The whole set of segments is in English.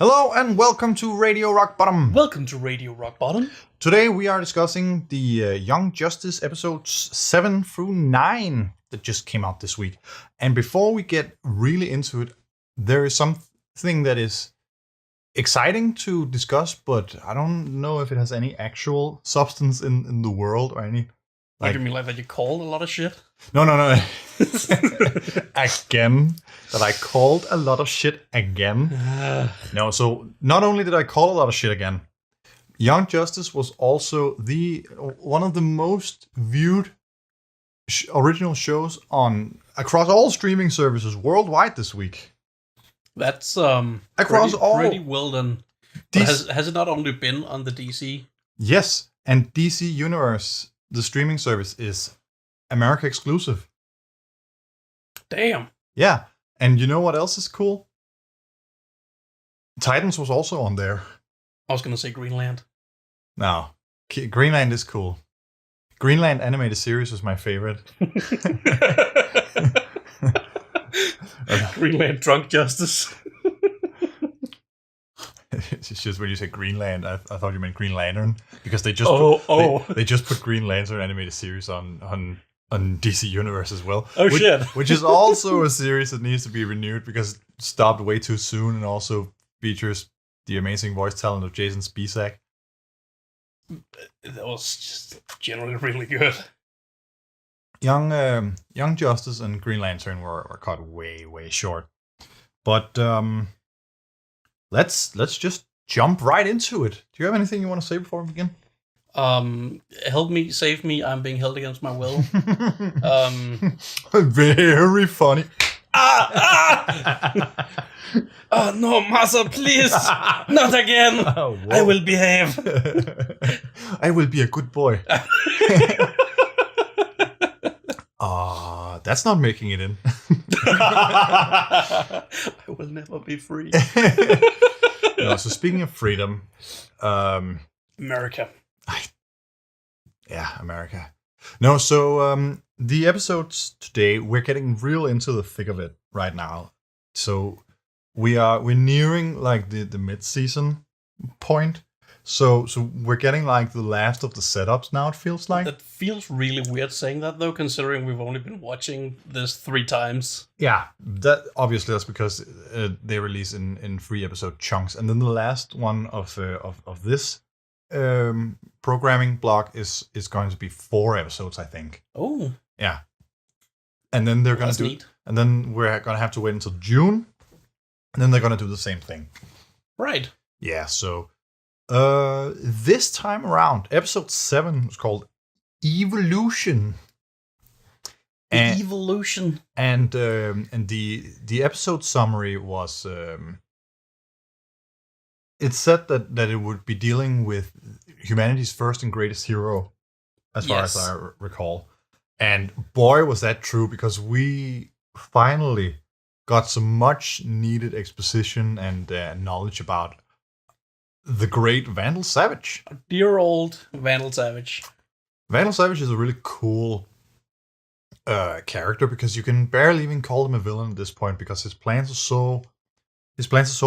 Hello and welcome to Radio Rock Bottom. Welcome to Radio Rock Bottom. Today we are discussing the Young Justice episodes 7 through 9 that just came out this week. And before we get really into it, there is something that is exciting to discuss, but I don't know if it has any actual substance in the world or any... Like, you mean like that you called a lot of shit? No. Again. That I called a lot of shit again. No, so not only did I call a lot of shit again, Young Justice was also one of the most viewed original shows across all streaming services worldwide this week. That's across pretty well done. Has it not only been on the DC? Yes, and DC Universe, the streaming service, is America exclusive. Damn. Yeah, and you know what else is cool? Titans was also on there. I was gonna say Greenland. No, Greenland is cool. Greenland animated series was my favorite. Greenland Drunk Justice. It's just when you say Greenland, I thought you meant Green Lantern, because they just they just put Green Lantern animated series on DC Universe as well. Shit! Which is also a series that needs to be renewed because it stopped way too soon, and also features the amazing voice talent of Jason Spisak. That was just generally really good. Young Justice and Green Lantern were cut way short, but let's just jump right into it. Do you have anything you want to say before we begin? Help me, save me. I'm being held against my will. Very funny. Oh no, Masa, please, not again. Oh, I will behave. I will be a good boy. That's not making it in. I will never be free. No, so speaking of freedom, America. America. No, so the episodes today, we're getting real into the thick of it right now. So we're nearing like the mid-season point. So we're getting like the last of the setups now, it feels like. That feels really weird saying that though, considering we've only been watching this 3 times. Yeah, that's because they release in 3-episode chunks, and then the last one of this programming block is going to be 4 episodes, I think. Oh, yeah, and then they're gonna do, neat. And then we're gonna have to wait until June, and then they're gonna do the same thing. Right. Yeah. So this time around, episode 7 was called Evolution. Evolution. And the episode summary was it said that it would be dealing with humanity's first and greatest hero, as far as I recall. And boy, was that true, because we finally got some much needed exposition and knowledge about the great Vandal Savage. Dear old Vandal Savage. Vandal Savage is a really cool character, because you can barely even call him a villain at this point, because his plans are so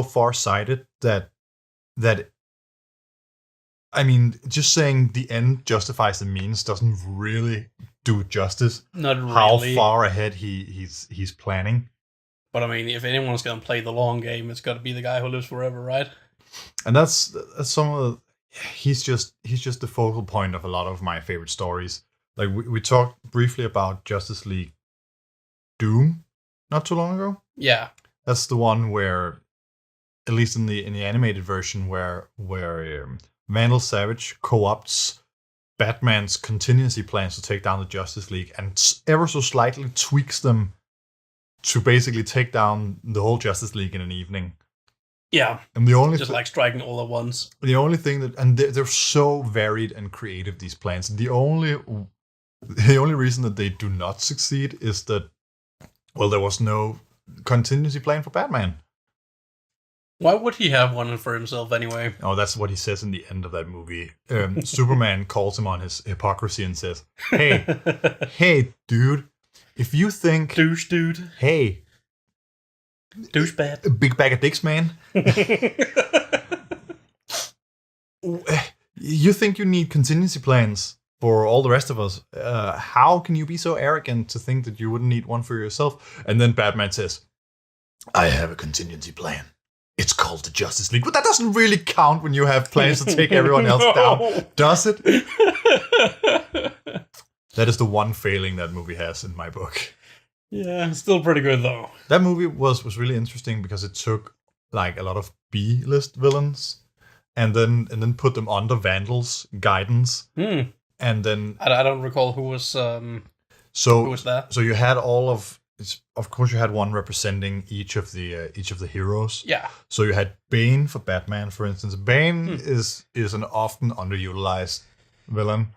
far-sighted that I mean, just saying the end justifies the means doesn't really do justice. Not really. How far ahead he's planning. But I mean, if anyone's gonna play the long game, it's got to be the guy who lives forever, right? And that's some of the, he's just the focal point of a lot of my favorite stories. Like we talked briefly about Justice League Doom not too long ago. Yeah, that's the one where, at least in the animated version, where Vandal Savage co-opts Batman's contingency plans to take down the Justice League and ever so slightly tweaks them to basically take down the whole Justice League in an evening. Yeah, and the only like striking all at once. The only thing that, and they're so varied and creative, these plans. The only reason that they do not succeed is that, well, there was no contingency plan for Batman. Why would he have one for himself anyway? Oh, that's what he says in the end of that movie. Superman calls him on his hypocrisy and says, hey, dude, if you think... Douche dude. Hey, Douchebag. A big bag of dicks, man. You think you need contingency plans for all the rest of us. How can you be so arrogant to think that you wouldn't need one for yourself? And then Batman says, I have a contingency plan. It's called the Justice League. But that doesn't really count when you have plans to take everyone else down, does it? That is the one failing that movie has in my book. Yeah, still pretty good though. That movie was really interesting because it took like a lot of B-list villains and then put them under Vandal's guidance. And then I don't recall who was so who was that. So you had all of course you had one representing each of the heroes. Yeah. So you had Bane for Batman, for instance. Bane is an often underutilized villain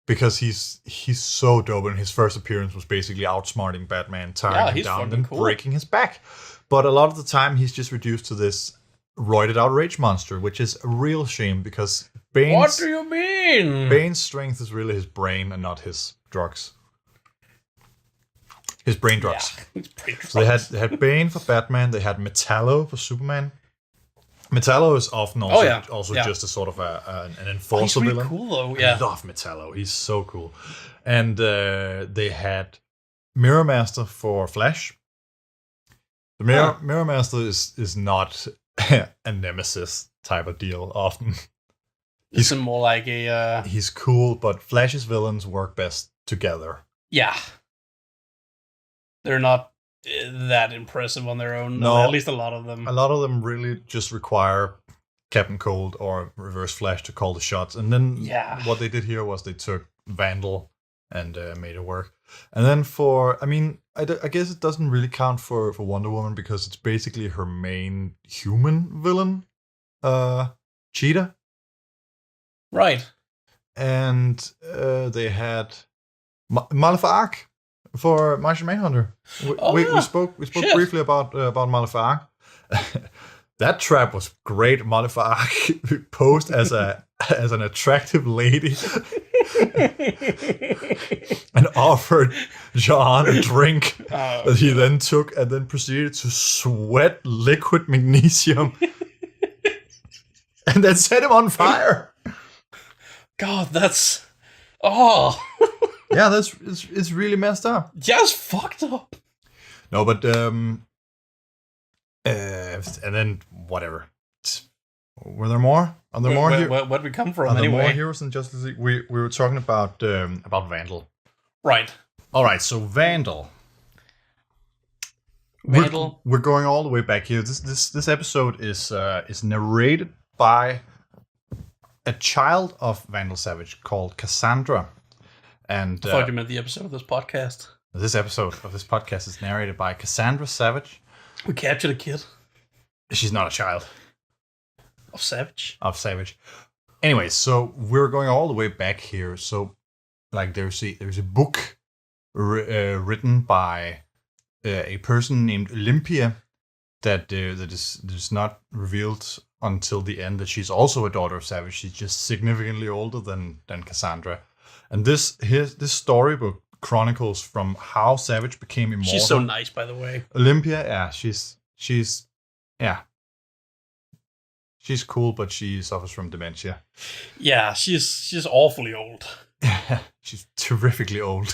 because he's so dope, and his first appearance was basically outsmarting Batman, tearing him down and breaking his back. But a lot of the time he's just reduced to this roided out rage monster, which is a real shame because What do you mean? Bane's strength is really his brain and not his drugs. His brain drugs. Yeah, his brain drugs. So they had Bane for Batman. They had Metallo for Superman. Metallo is often also just a sort of an enforcer really villain. Cool though. Yeah. I love Metallo. He's so cool. And they had Mirror Master for Flash. The Mirror Master is not a nemesis type of deal often. He's more like a... He's cool, but Flash's villains work best together. Yeah. They're not that impressive on their own. No. At least a lot of them. A lot of them really just require Captain Cold or Reverse Flash to call the shots. And then what they did here was they took Vandal and made it work. And then I guess it doesn't really count for Wonder Woman because it's basically her main human villain, Cheetah. Right. And they had Maleficent for Martian Manhunter. We spoke briefly about Maleficent. That trap was great. Maleficent posed as an attractive lady and offered John a drink that he then took and then proceeded to sweat liquid magnesium and then set him on fire. God, that's... Oh... Yeah, it's really messed up. Yeah, it's fucked up. No, but and then whatever. Were there more? Are there more here? Where'd we come from Are there anyway? more heroes in Justice League? We were talking about Vandal. Right. All right. So Vandal. Vandal. We're going all the way back here. This episode is narrated by a child of Vandal Savage called Cassandra. And I thought you meant the episode of this podcast. This episode of this podcast is narrated by Cassandra Savage. We captured a kid. She's not a child. Of Savage. Of Savage. Anyway, so we're going all the way back here. So, like, there's a book written by a person named Olympia that is not revealed until the end that she's also a daughter of Savage. She's just significantly older than Cassandra. And this storybook chronicles from how Savage became immortal. She's so nice, by the way. Olympia, yeah, she's cool, but she suffers from dementia. Yeah, she's awfully old. She's terrifically old.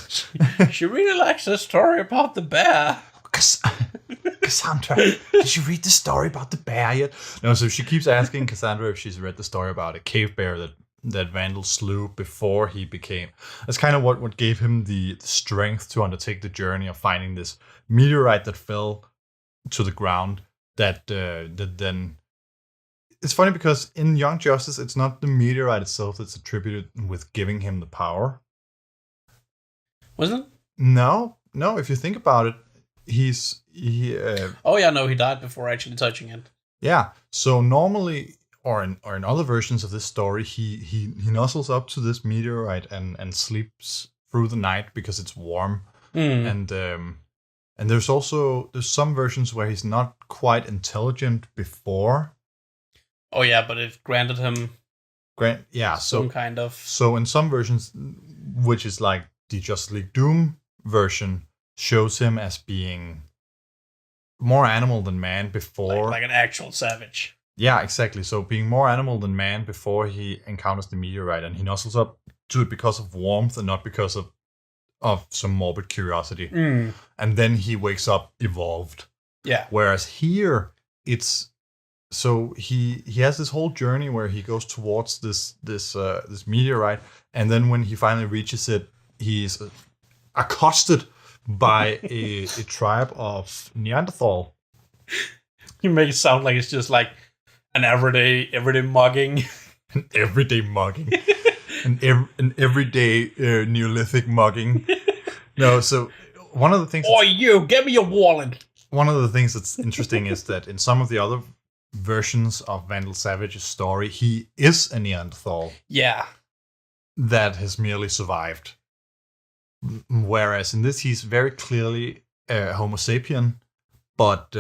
She really likes the story about the bear. Cassandra, did you read the story about the bear yet? No, so she keeps asking Cassandra if she's read the story about a cave bear that Vandal slew before he became. That's kind of what gave him the strength to undertake the journey of finding this meteorite that fell to the ground. That then. It's funny because in Young Justice, it's not the meteorite itself that's attributed with giving him the power. Wasn't it? No. If you think about it, he. Oh yeah, no, he died before actually touching it. Yeah. So normally, or in other versions of this story, he nuzzles up to this meteorite and sleeps through the night because it's warm. And there's some versions where he's not quite intelligent before. Oh yeah, but it granted him some kind of... So in some versions, which is like the Justice League Doom version, shows him as being more animal than man before. Like an actual savage. Yeah, exactly. So being more animal than man before he encounters the meteorite, and he nuzzles up to it because of warmth and not because of some morbid curiosity. And then he wakes up evolved. Yeah. Whereas here, it's so he has this whole journey where he goes towards this meteorite, and then when he finally reaches it, he's accosted by a tribe of Neanderthal. You make it sound like it's just like an everyday mugging. An everyday mugging. an everyday Neolithic mugging. No, so one of the things... Oh, you! Give me your wallet! One of the things that's interesting is that in some of the other versions of Vandal Savage's story, he is a Neanderthal. Yeah. That has merely survived. Whereas in this, he's very clearly a Homo sapien, but...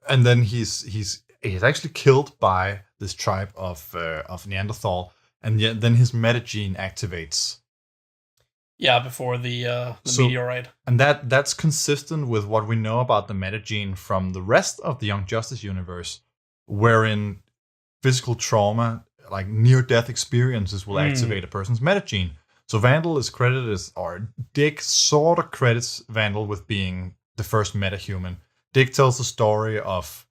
and then he's actually killed by this tribe of Neanderthal, and yet then his metagene activates. Yeah, before the meteorite. And that's consistent with what we know about the metagene from the rest of the Young Justice universe, wherein physical trauma, like near-death experiences, will activate a person's metagene. So Vandal is credited as, or Dick sort of credits Vandal with being the first metahuman. Dick tells the story of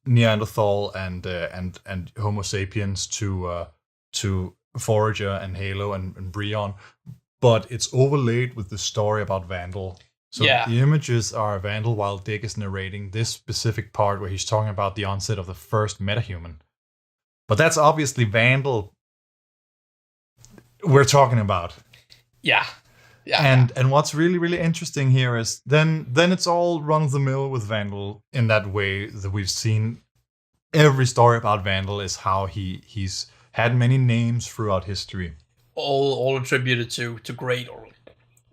Neanderthal and Homo sapiens to Forager and Halo and Breon, but it's overlaid with the story about Vandal. So the images are Vandal while Dick is narrating this specific part where he's talking about the onset of the first metahuman. But that's obviously Vandal we're talking about. Yeah. And what's really, really interesting here is then it's all run of the mill with Vandal in that way that we've seen. Every story about Vandal is how he's had many names throughout history. All attributed to great, or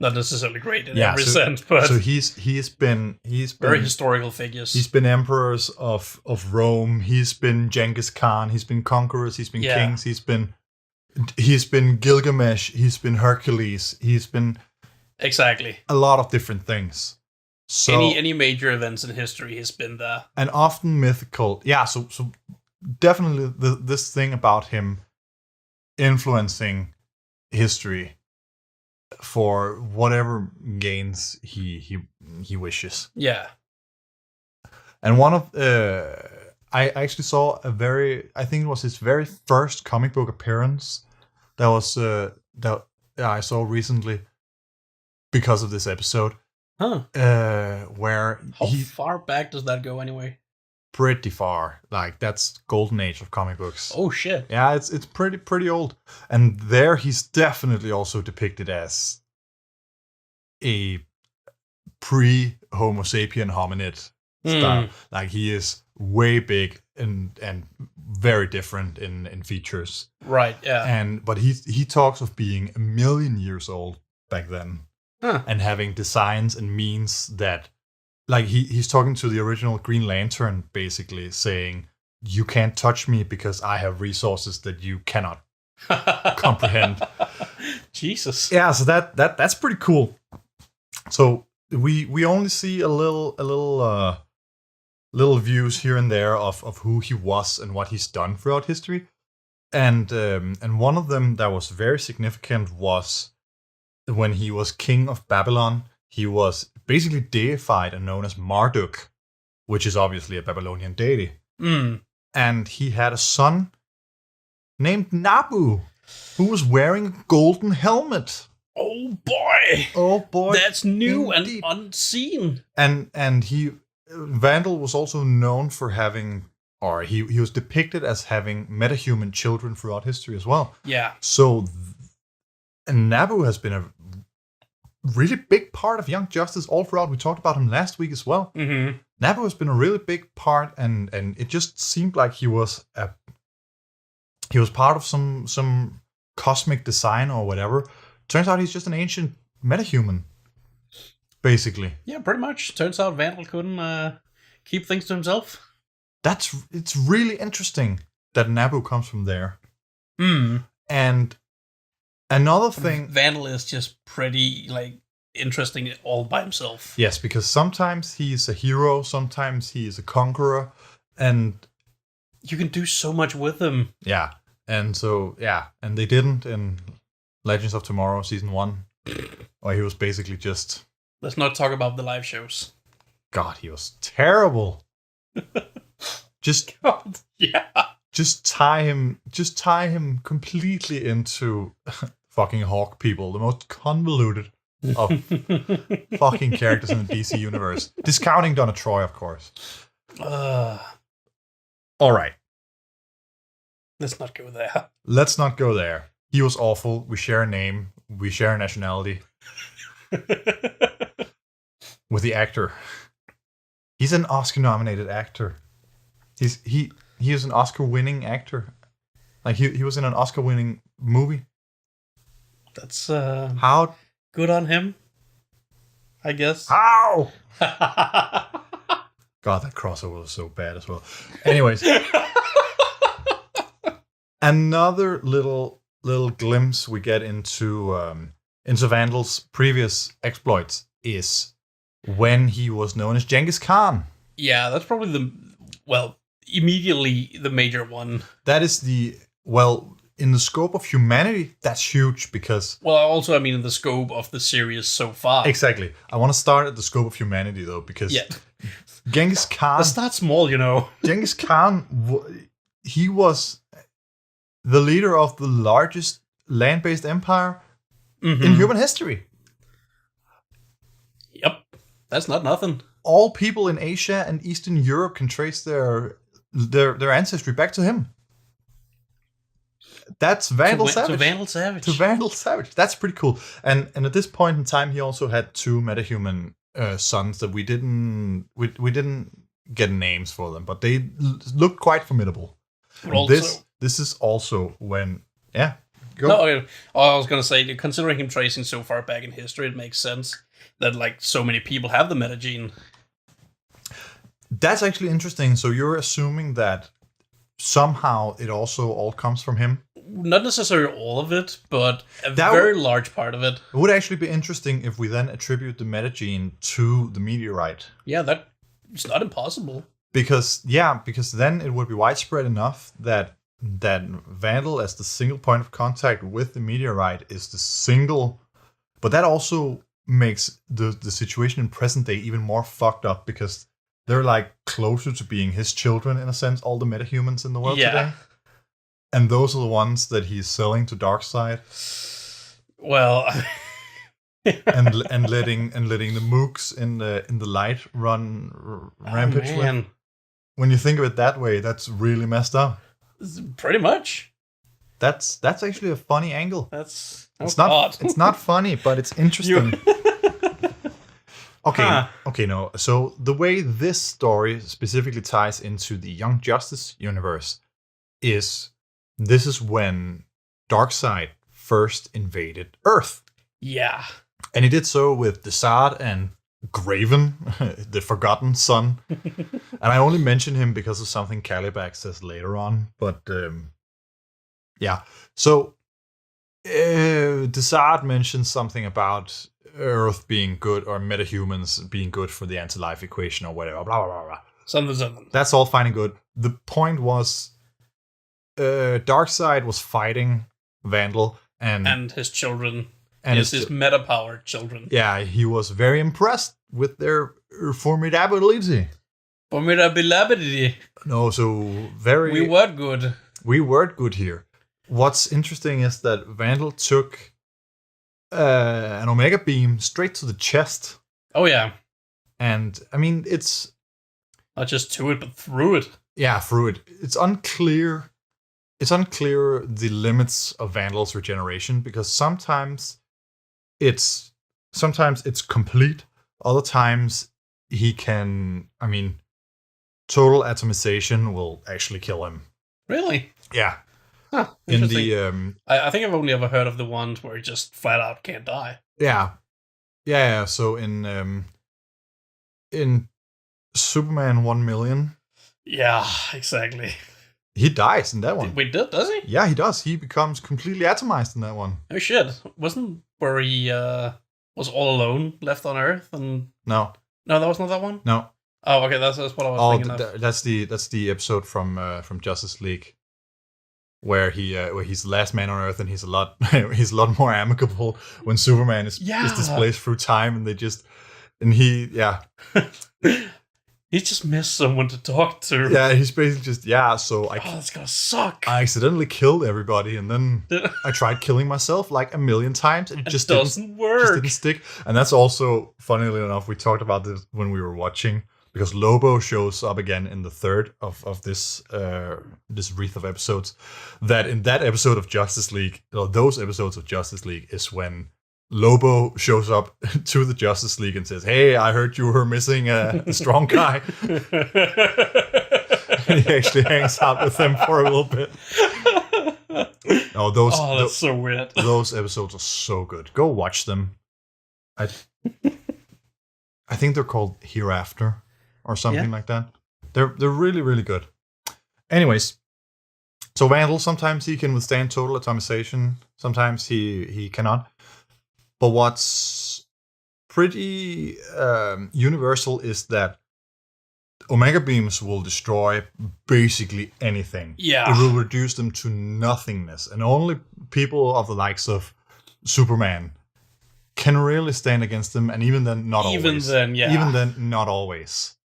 not necessarily great in every sense, but so he's been very historical figures. He's been emperors of Rome. He's been Genghis Khan. He's been conquerors. He's been kings. He's been Gilgamesh. He's been Hercules. He's been exactly a lot of different things. So any major events in history has been there, and often mythical. Yeah. So definitely this thing about him influencing history for whatever gains he wishes. Yeah. And one of I actually saw I think it was his very first comic book appearance that was that I saw recently because of this episode. Where how far back does that go anyway? Pretty far. Like that's golden age of comic books. Oh shit. Yeah, it's pretty old. And there he's definitely also depicted as a pre-Homo sapien hominid style. Like he is way big and very different in features. Right, yeah. But he talks of being 1 million years old back then. And having designs and means that, like he's talking to the original Green Lantern, basically saying, "You can't touch me because I have resources that you cannot comprehend." Jesus. Yeah, so that's pretty cool. So we only see a little views here and there of who he was and what he's done throughout history, and one of them that was very significant was when he was king of Babylon. He was basically deified and known as Marduk, which is obviously a Babylonian deity. And he had a son named Nabu, who was wearing a golden helmet. Oh boy! That's new indeed. And unseen. And Vandal was also known for having, or he was depicted as having metahuman children throughout history as well. Yeah. So, and Nabu has been a really big part of Young Justice all throughout. We talked about him last week as well. Mm-hmm. Nabu has been a really big part, and it just seemed like he was part of some cosmic design or whatever. Turns out he's just an ancient metahuman, basically. Yeah, pretty much. Turns out Vandal couldn't keep things to himself. It's really interesting that Nabu comes from there. Mm. And another thing, Vandal is just pretty like interesting all by himself. Yes, because sometimes he's a hero, sometimes he is a conqueror, and you can do so much with him. Yeah, and and they didn't in Legends of Tomorrow season 1, where he was basically just. Let's not talk about the live shows. God, he was terrible. God, yeah. Just tie him completely into fucking Hawk people, the most convoluted of fucking characters in the DC universe. Discounting Donna Troy, of course. All right. Let's not go there. Let's not go there. He was awful. We share a name. We share a nationality. With the actor. He's an Oscar-nominated actor. He is an Oscar-winning actor. Like he was in an Oscar-winning movie. That's how good on him, I guess. How? God, that crossover was so bad as well. Anyways, another little glimpse we get into Vandal's previous exploits is when he was known as Genghis Khan. Yeah, that's probably immediately the major one. That is in the scope of humanity, that's huge because... Well, also, I mean, in the scope of the series so far. Exactly. I want to start at the scope of humanity, though, because Genghis Khan... Let's start small, you know. Genghis Khan, he was the leader of the largest land-based empire in human history. Yep. That's not nothing. All people in Asia and Eastern Europe can trace their ancestry back to him. That's Vandal Savage. To Vandal Savage. That's pretty cool. And at this point in time, he also had 2 metahuman sons that we didn't get names for them, but they looked quite formidable. This is also when go. No, okay. I was gonna say, considering him tracing so far back in history, it makes sense that like so many people have the metagene. That's actually interesting. So you're assuming that somehow it also all comes from him? Not necessarily all of it, but very large part of it. It would actually be interesting if we then attribute the metagene to the meteorite. Yeah, it's not impossible. Because then it would be widespread enough that Vandal as the single point of contact with the meteorite is the single. But that also makes the situation in present day even more fucked up because they're like closer to being his children in a sense, all the metahumans in the world today. And those are the ones that he's selling to Darkseid. Well, and letting the mooks in the light run rampage with. When you think of it that way, that's really messed up. Pretty much. That's actually a funny angle. It's not funny, but it's interesting. Okay, no. So the way this story specifically ties into the Young Justice universe is this is when Darkseid first invaded Earth. Yeah. And he did so with Desart and Graven, the Forgotten Son. And I only mention him because of something Calibac says later on. But so Desart mentions something about Earth being good or metahumans being good for the anti-life equation or whatever. Blah, blah, blah, blah. Something. That's all fine and good. The point was Darkseid was fighting Vandal and his children. And his meta-powered children. Yeah, he was very impressed with their formidability. Formidability. No, so very... We were good. We were good here. What's interesting is that Vandal took an Omega Beam straight to the chest. Oh, yeah. And, I mean, it's... Not just to it, but through it. Yeah, through it. It's unclear the limits of Vandal's regeneration, because sometimes it's complete. Other times he can, I mean, total atomization will actually kill him. Really? Yeah. Huh, in the I think I've only ever heard of the ones where he just flat out can't die. Yeah. So in Superman 1,000,000. Yeah, exactly. He dies in that one. Wait, does he? Yeah, he does. He becomes completely atomized in that one. Oh shit! Wasn't where he was all alone, left on Earth, and No, that was not that one. no. Oh, okay, that's what I was thinking of. That's the episode from Justice League where he's the last man on Earth, and he's a lot more amicable when Superman is displaced through time, and he just missed someone to talk to. Yeah, he's basically just so that's gonna suck. I accidentally killed everybody, and then I tried killing myself like a million times, and it just doesn't work. Just didn't stick. And that's also, funnily enough, we talked about this when we were watching, because Lobo shows up again in the third of this wreath of episodes. That in that episode of Justice League, or those episodes of Justice League, is when Lobo shows up to the Justice League and says, "Hey, I heard you were missing a strong guy." And he actually hangs out with them for a little bit. That's so weird. Those episodes are so good. Go watch them. I think they're called Hereafter or something like that. They're really, really good. Anyways, so Vandal, sometimes he can withstand total atomization. Sometimes he cannot. But what's pretty universal is that Omega Beams will destroy basically anything. Yeah. It will reduce them to nothingness. And only people of the likes of Superman can really stand against them. And even then, not always. Even then, not always.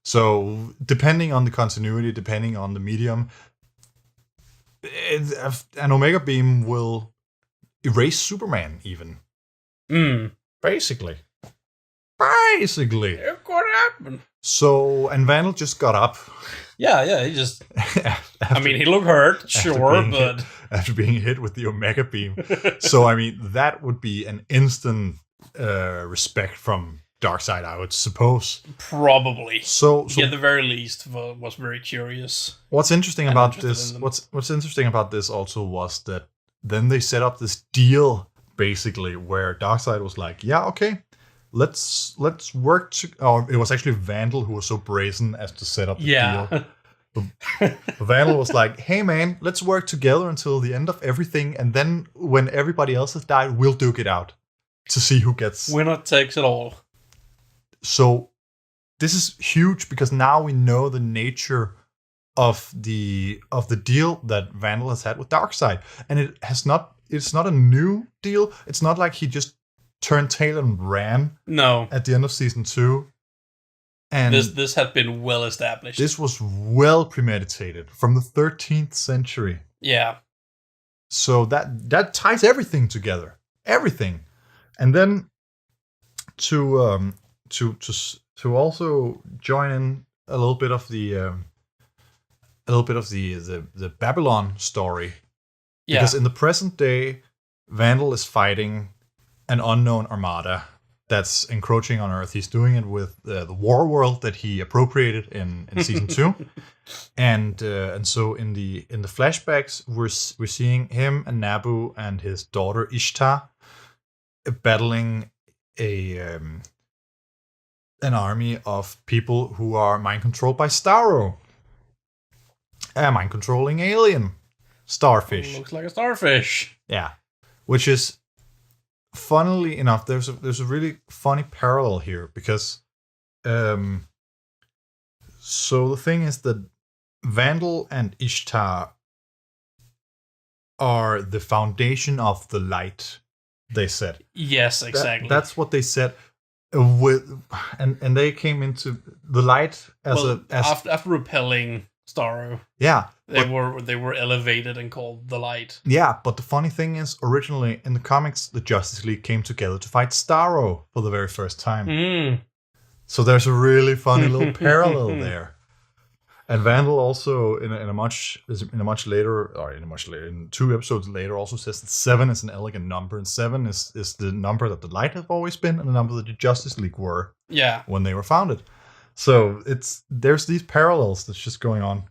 So, depending on the continuity, depending on the medium, an Omega Beam will erase Superman even. Basically. It could happen. So, and Vandal just got up. Yeah, he just... he looked hurt, sure, but... After being hit with the Omega Beam. So, that would be an instant respect from Darkseid, I would suppose. Probably. So at the very least, was very curious. What's interesting about this... What's interesting about this also was that then they set up this deal, basically, where Darkseid was like, yeah, okay, let's work to... Or it was actually Vandal who was so brazen as to set up the deal. Vandal was like, hey man, let's work together until the end of everything, and then when everybody else has died, we'll duke it out to see who gets... Winner takes it all. So this is huge, because now we know the nature of the deal that Vandal has had with Darkseid. And it's not a new deal. It's not like he just turned tail and ran. No. At the end of season 2. And this had been well established. This was well premeditated from the 13th century. Yeah. So that ties everything together. Everything. And then to also join in a little bit of the Babylon story. Yeah. Because in the present day, Vandal is fighting an unknown armada that's encroaching on Earth. He's doing it with the War World that he appropriated in season 2, and so in the flashbacks we're seeing him and Nabu and his daughter Ishtar battling an army of people who are mind controlled by Starro, a mind controlling alien starfish. Looks like a starfish. Yeah, which is. Funnily enough, there's a really funny parallel here, because so the thing is that Vandal and Ishtar are the foundation of the light, they said. Yes, exactly. That's what they said. And they came into the light after repelling Starro. Yeah. They were elevated and called the Light. Yeah, but the funny thing is, originally in the comics, the Justice League came together to fight Starro for the very first time. So there's a really funny little parallel there. And Vandal also in 2 episodes later also says that 7 is an elegant number, and 7 is the number that the Light have always been, and the number that the Justice League were when they were founded. So there's these parallels that's just going on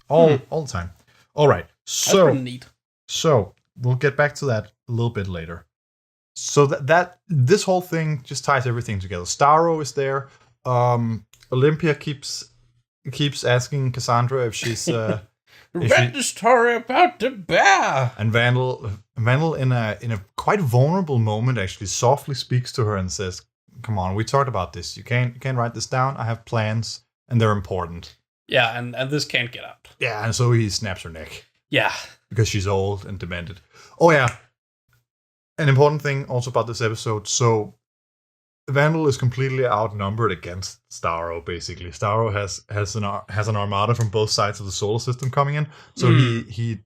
all the time. All right, so that's pretty neat. So we'll get back to that a little bit later. So that this whole thing just ties everything together. Starro is there. Olympia keeps asking Cassandra if she's read the story about the bear. And Vandal Vandal in a quite vulnerable moment actually softly speaks to her and says, "Come on, we talked about this. You can't write this down. I have plans and they're important." Yeah, and this can't get out. Yeah, and so he snaps her neck. Yeah. Because she's old and demented. Oh yeah. An important thing also about this episode, so Vandal is completely outnumbered against Starro, basically. Starro has an armada from both sides of the solar system coming in, so he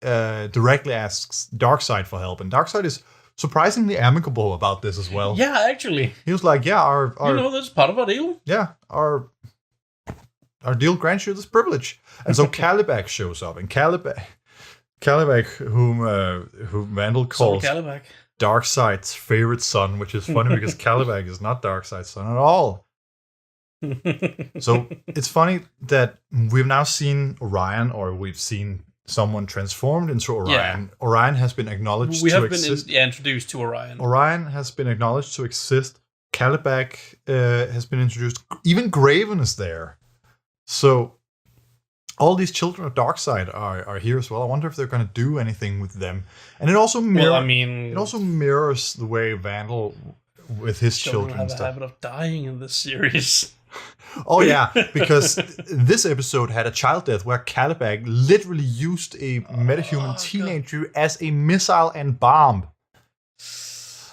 directly asks Darkseid for help, and Darkseid is surprisingly amicable about this as well. Yeah, actually. He was like, yeah, our that's part of our deal. Yeah, our deal grants you this privilege. And so Kalibak shows up, and Kalibak, whom Vandal calls Darkseid's favorite son, which is funny because Kalibak is not Darkseid's son at all. So it's funny that we've now seen Orion, or we've seen someone transformed into Orion. Yeah. Orion has been acknowledged to exist. We have been introduced to Orion. Orion has been acknowledged to exist. Kalibak has been introduced. Even Graven is there. So all these children of Darkseid are here as well. I wonder if they're going to do anything with them. And it also mirrors the way Vandal with his children have a habit of dying in this series. Oh yeah, because this episode had a child death where Kalibak literally used a metahuman teenager as a missile and bomb.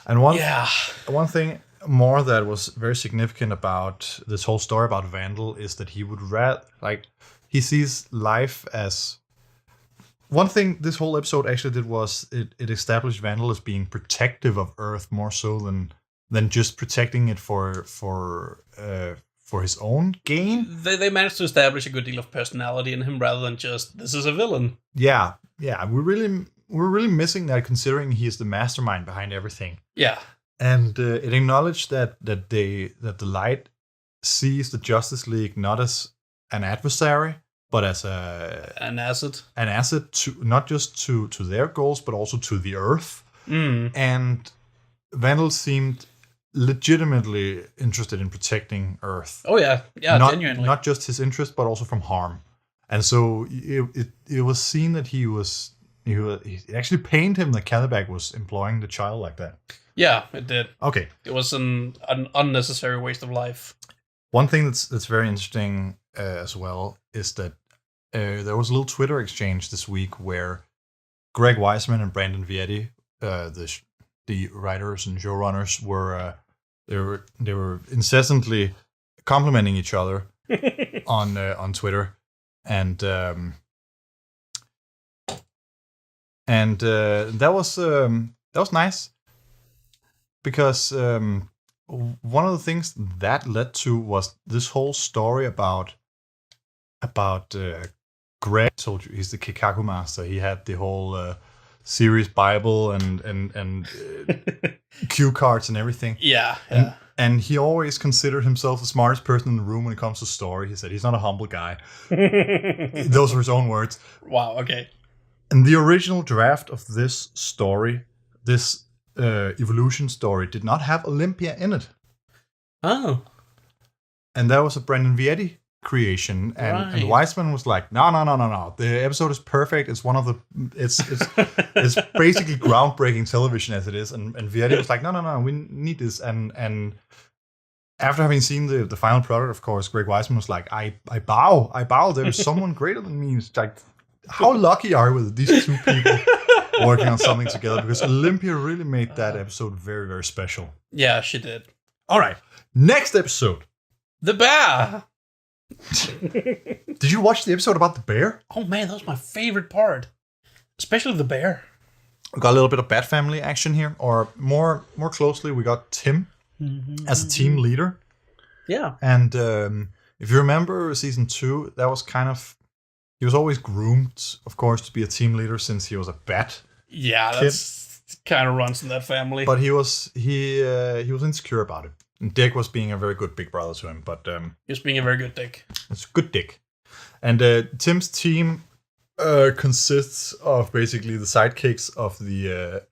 And one thing more that was very significant about this whole story about Vandal is that he would he sees life as... One thing this whole episode actually did was it established Vandal as being protective of Earth more so than just protecting it for his own gain. They managed to establish a good deal of personality in him rather than just, this is a villain. Yeah. We're really missing that, considering he is the mastermind behind everything. Yeah. And it acknowledged that the Light sees the Justice League not as an adversary, but as an asset. An asset to not just to their goals, but also to the Earth. And Vandal seemed legitimately interested in protecting Earth. Oh yeah, genuinely. Not just his interest, but also from harm. And so it was seen that he actually pained him that Kalibak was employing the child like that. Yeah, it did. Okay. It was an unnecessary waste of life. One thing that's very interesting as well is that there was a little Twitter exchange this week where Greg Weisman and Brandon Vietti, the writers and showrunners, were they were incessantly complimenting each other on Twitter, and that was nice, because one of the things that led to was this whole story about Greg. Told you he's the Kikaku master. He had the whole series Bible and cue cards and everything. Yeah. And he always considered himself the smartest person in the room when it comes to story. He said he's not a humble guy. Those were his own words. Wow, okay. And the original draft of this story, this evolution story, did not have Olympia in it. Oh. And that was a Brandon Vietti creation, and Weisman was like, no, the episode is perfect. It's one of the it's basically groundbreaking television as it is, and Vietti was like, no, we need this. And after having seen the final product, of course, Greg Weisman was like, I bow, there is someone greater than me. It's like, how lucky are we with these two people working on something together, because Olympia really made that episode very, very special. Yeah, she did. All right, next episode, the bear. Did you watch the episode about the bear? Oh man, that was my favorite part, especially the bear. We got a little bit of Bat Family action here, or more closely, we got Tim as a team leader. Yeah, and if you remember season 2, that was he was always groomed, of course, to be a team leader since he was a bat. Yeah, that's kind of runs in that family. But he was insecure about it. And Dick was being a very good big brother to him, but he was being a very good Dick. It's a good Dick. And Tim's team consists of basically the sidekicks of the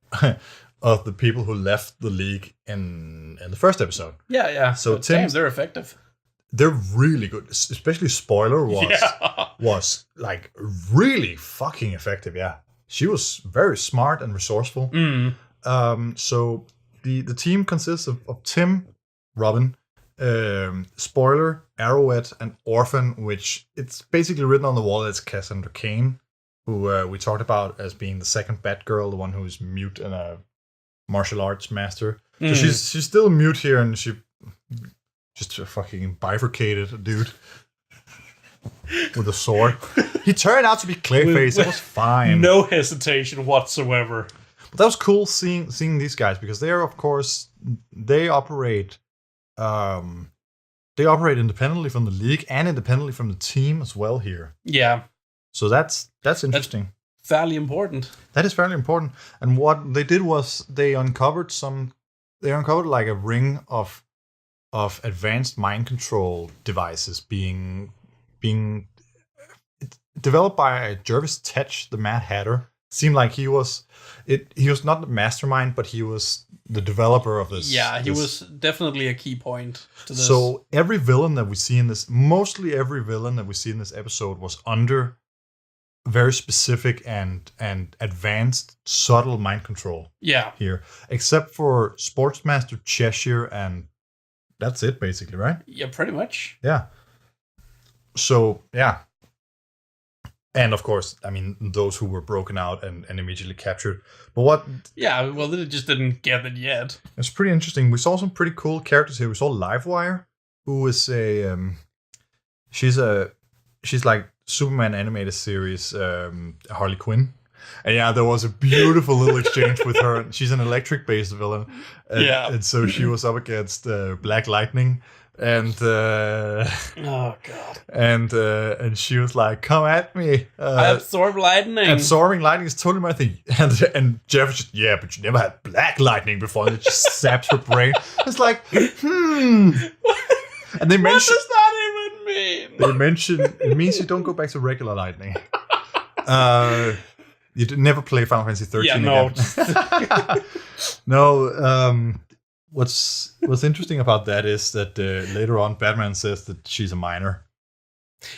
of the people who left the league in the first episode. Yeah. So they're effective. They're really good, especially Spoiler was like really fucking effective. Yeah. she was very smart and resourceful. So the team consists of Tim, Robin, Spoiler, Arrowhead, and Orphan, which it's basically written on the wall as Cassandra Cain, who we talked about as being the second Batgirl, the one who is mute and a martial arts master. So she's still mute here, and she just a fucking bifurcated dude with a sword. He turned out to be Clayface. It was fine. No hesitation whatsoever. But that was cool seeing these guys, because they are, of course, they operate independently from the league and independently from the team as well here. Yeah. So that's interesting. That's fairly important. That is fairly important. And what they did was they uncovered like a ring of advanced mind control devices being developed by Jervis Tetch, the Mad Hatter. Seemed like he was not the mastermind, but he was the developer of this. Yeah, he was definitely a key point to this. So every villain that we see in this, mostly every villain that we see in this episode was under very specific and advanced, subtle mind control. Yeah. Here, except for Sportsmaster Cheshire, and that's it basically, right? Yeah, pretty much. Yeah. So yeah. And of course, I mean, those who were broken out and immediately captured. But what... Yeah, well, they just didn't get it yet. It's pretty interesting. We saw some pretty cool characters here. We saw Livewire, who is she's like Superman animated series Harley Quinn. And yeah, there was a beautiful little exchange with her. She's an electric-based villain. And so she was up against Black Lightning. And oh god! And she was like, "Come at me!" I absorb lightning. Absorbing lightning is totally my thing. And Jeff is just, yeah, but you never had black lightning before. And it just saps her brain. It's like, And they mention, what does that even mean? They mention it means you don't go back to regular lightning. You never play Final Fantasy 13 again. No. What's interesting about that is that later on, Batman says that she's a minor.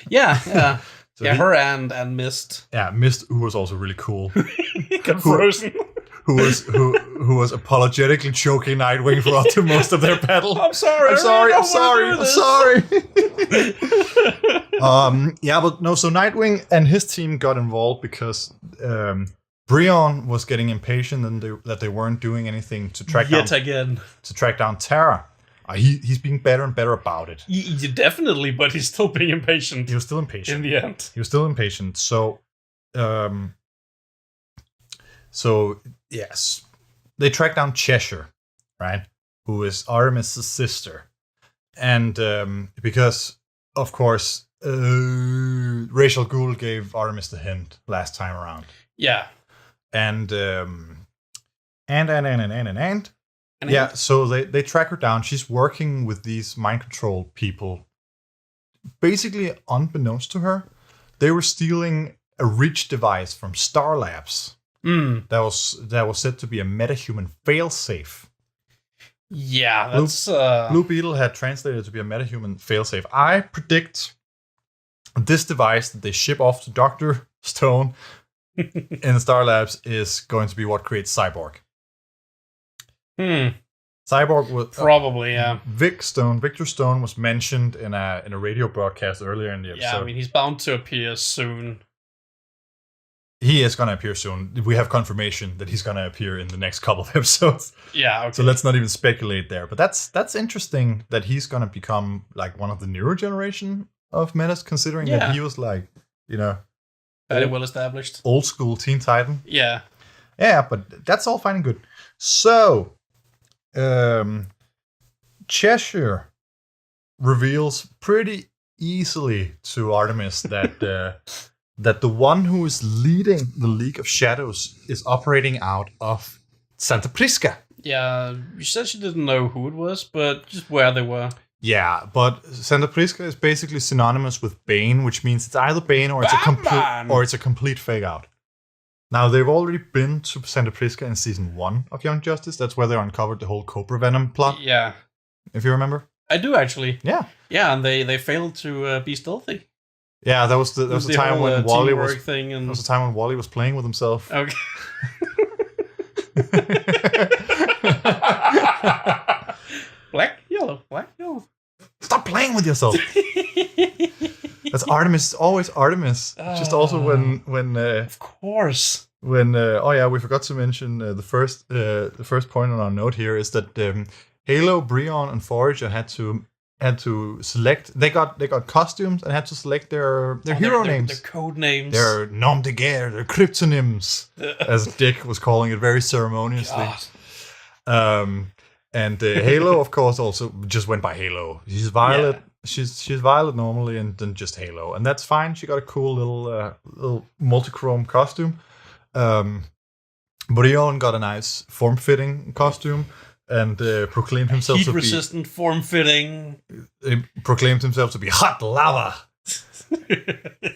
Yeah. So her and Mist. Yeah, Mist, who was also really cool. Got frozen. Who was apologetically choking Nightwing throughout most of their battle. I'm sorry. Yeah, but no. So Nightwing and his team got involved because Breon was getting impatient and that they weren't doing anything to track down Tara. He's being better and better about it. Definitely, but he's still being impatient. He was still impatient in the end. He was still impatient. So yes, they track down Cheshire, right? Who is Artemis' sister, and because of course Rachel Gould gave Artemis the hint last time around. Yeah. And yeah, so they track her down. She's working with these mind control people. Basically, unbeknownst to her, they were stealing a Reach device from Star Labs. That was said to be a metahuman failsafe. Yeah, that's Blue Beetle had translated to be a metahuman failsafe. I predict this device that they ship off to Dr. Stone in Star Labs is going to be what creates Cyborg. Cyborg was probably Victor Stone was mentioned in a radio broadcast earlier in the episode. Yeah, I mean he's bound to appear soon. He is going to appear soon. We have confirmation that he's going to appear in the next couple of episodes. Yeah, okay. So let's not even speculate there. But that's interesting that he's going to become like one of the newer generation of Menace, considering that he was like, very well established. Old school Teen Titan. Yeah. Yeah, but that's all fine and good. So, Cheshire reveals pretty easily to Artemis that that the one who is leading the League of Shadows is operating out of Santa Prisca. Yeah, she said she didn't know who it was, but just where they were. Yeah, but Santa Prisca is basically synonymous with Bane, which means it's either Bane or it's a complete fake out. Now, they've already been to Santa Prisca in season 1 of Young Justice. That's where they uncovered the whole Cobra Venom plot. Yeah. If you remember. I do, actually. Yeah. Yeah, and they failed to be stealthy. Yeah, that was the time whole, when Wally was. teamwork thing, and That was the time when Wally was playing with himself. okay. Black, yellow. Stop playing with yourself. That's Artemis. Always Artemis. Just also when Of course. oh yeah, we forgot to mention the first point on our note here is that Halo, Breon, and Forager had to select. They got costumes and had to select their hero names. Their code names. Their nom de guerre, their cryptonyms, as Dick was calling it very ceremoniously. And Halo, of course, also just went by Halo. She's Violet. Yeah. She's Violet normally, and then just Halo, and that's fine. She got a cool little multichrome costume. Breon got a nice form-fitting costume, and proclaimed himself heat-resistant form-fitting. Proclaimed himself to be hot lava,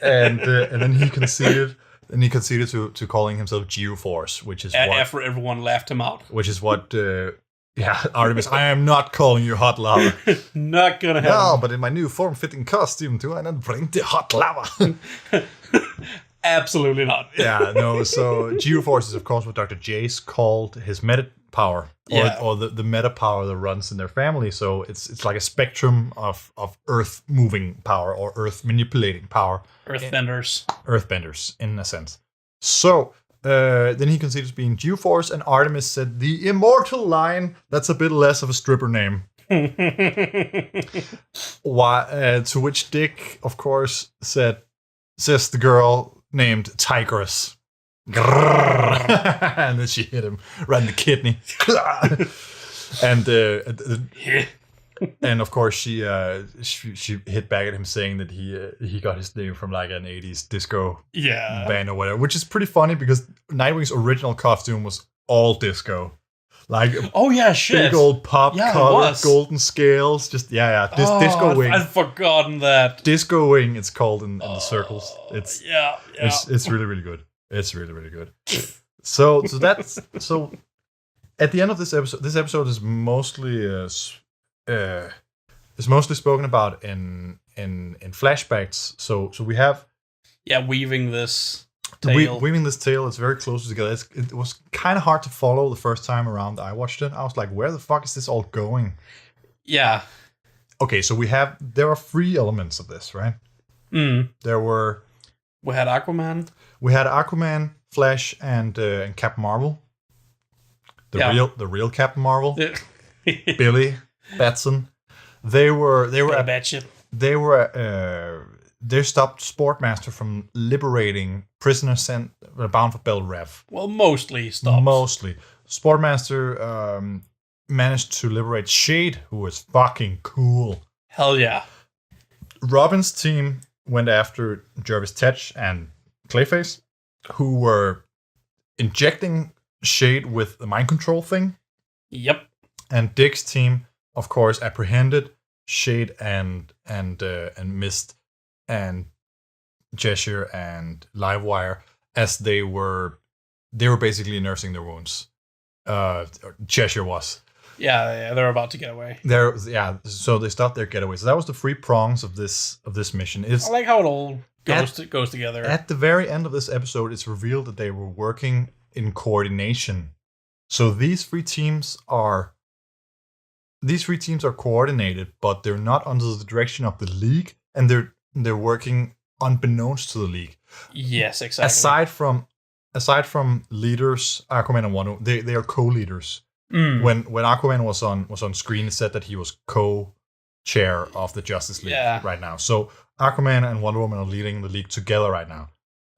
and then he conceded. And he conceded to calling himself Geoforce, which is after everyone laughed him out. Which is what. Artemis, I am not calling you hot lava. Not gonna happen. No, but in my new form-fitting costume, do I not bring the hot lava? Absolutely not. Yeah, no. So Geoforce is, of course, what Dr. Jace called his meta power, or the meta power that runs in their family. So it's like a spectrum of Earth moving power or Earth manipulating power. Earthbenders, in a sense. So. Then he considers being Geoforce, and Artemis said the immortal line. That's a bit less of a stripper name. To which Dick, of course, says the girl named Tigress. And then she hit him right in the kidney. And of course she hit back at him saying that he got his name from like an 80s disco band or whatever, which is pretty funny because Nightwing's original costume was all disco. Like shit. Big old pop collar, golden scales, just Disco Wing. I'd forgotten that. Disco Wing it's called in the circles. It's really, really good. It's really, really good. So at the end of this episode is mostly is mostly spoken about in flashbacks. So we have weaving this tale. Weaving this tale. It's very close together. It was kind of hard to follow the first time around I watched it. I was like, where the fuck is this all going? Yeah. Okay, so there are 3 elements of this, right? We had Aquaman, Flash, and Captain Marvel. The real Captain Marvel. Billy Batson. They stopped Sportmaster from liberating prisoners bound for Bel Rev. Well, mostly stopped. Sportmaster managed to liberate Shade, who was fucking cool. Hell yeah. Robin's team went after Jervis Tetch and Clayface, who were injecting Shade with the mind control thing. Yep. And Dick's team, of course, apprehended Shade and Mist and Cheshire and Livewire as they were basically nursing their wounds. Cheshire was. Yeah, they're about to get away. So they stopped their getaway. So that was the 3 prongs of this mission. I like how it all goes together. At the very end of this episode, it's revealed that they were working in coordination. So these 3 teams are coordinated, but they're not under the direction of the League, and they're working unbeknownst to the League. Yes, exactly. Aside from leaders, Aquaman and Wonder Woman, they are co-leaders. When Aquaman was on screen, it said that he was co-chair of the Justice League right now. So Aquaman and Wonder Woman are leading the League together right now.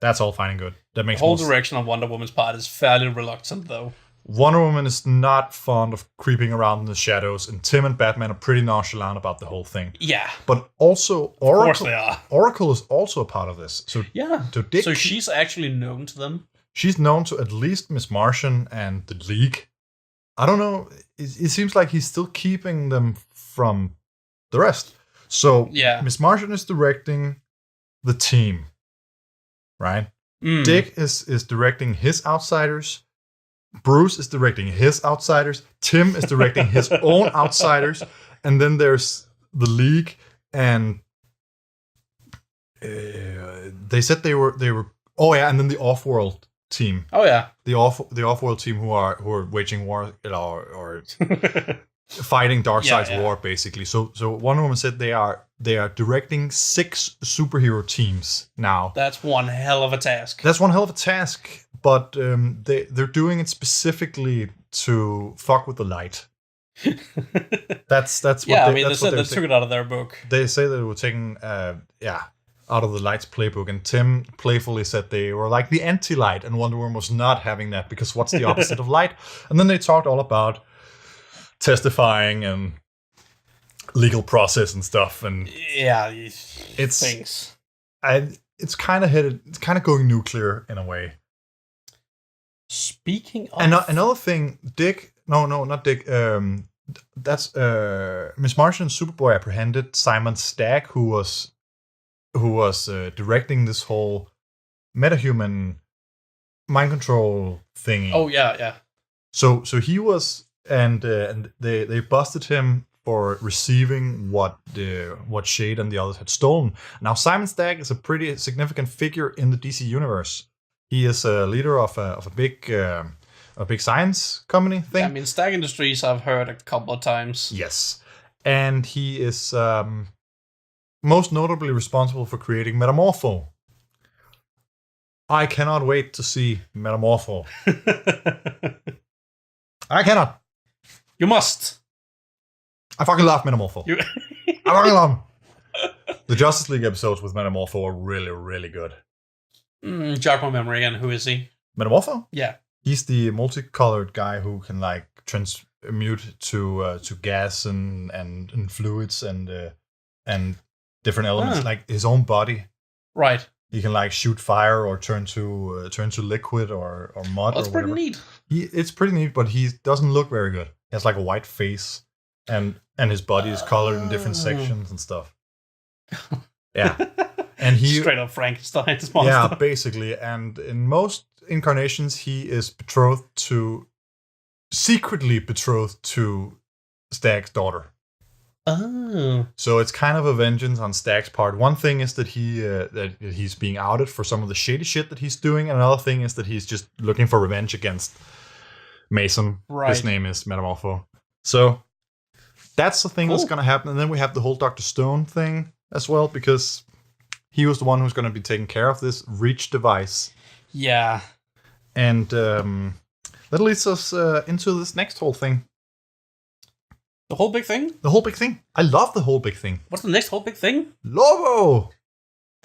That's all fine and good. That makes the whole direction on Wonder Woman's part is fairly reluctant, though. Wonder Woman is not fond of creeping around in the shadows, and Tim and Batman are pretty nonchalant about the whole thing. Yeah. But also, Oracle, of course they are. Oracle is also a part of this. So so she's actually known to them? She's known to at least Miss Martian and the League. I don't know. It seems like he's still keeping them from the rest. So Miss Martian is directing the team, right? Dick is directing his outsiders. Bruce is directing his outsiders. Tim is directing his own outsiders. And then there's the League and they said they were. Oh yeah, and then the Offworld team. Oh yeah. The Offworld team who are waging war, or fighting Darkseid's war, basically. So Wonder Woman said they are directing 6 superhero teams now. That's one hell of a task. That's one hell of a task, but they're doing it specifically to fuck with the light. that's what yeah. they said they took it out of their book. They say that it was taken out of the Light's playbook, and Tim playfully said they were like the anti-light, and Wonder Woman was not having that because what's the opposite of light? And then they talked all about testifying and legal process and stuff, and it's things. It's kind of going nuclear in a way. Speaking of, and another thing, Dick. No, not Dick. That's Miss Martian and Superboy apprehended Simon Stagg, who was directing this whole metahuman mind control thingy. Oh yeah. So he was, and they busted him for receiving what Shade and the others had stolen. Now Simon Stagg is a pretty significant figure in the DC universe. He is a leader of a big science company thing. Yeah, I mean, Stagg Industries I've heard a couple of times. Yes, and he is most notably responsible for creating Metamorpho. I cannot wait to see Metamorpho. I cannot. You must. I fucking love Metamorpho. I fucking love him. The Justice League episodes with Metamorpho are really, really good. Jog my memory again. Who is he? Metamorpho? Yeah. He's the multicolored guy who can like transmute to gas and fluids and different elements, like his own body. Right. He can like shoot fire or turn to liquid or mud. That's or whatever. pretty neat. It's pretty neat, but he doesn't look very good. He has like a white face, and his body is colored in different sections and stuff. Yeah, and he straight up Frankenstein's monster. Yeah, basically. And in most incarnations, he is secretly betrothed to Stagg's daughter. Oh. So it's kind of a vengeance on Stagg's part. One thing is that he's being outed for some of the shady shit that he's doing, and another thing is that he's just looking for revenge against Mason. Right. His name is Metamorpho. So that's the thing that's going to happen. And then we have the whole Dr. Stone thing as well, because he was the one who's going to be taking care of this Reach device. Yeah. And that leads us into this next whole thing. The whole big thing? The whole big thing. I love the whole big thing. What's the next whole big thing? Lobo!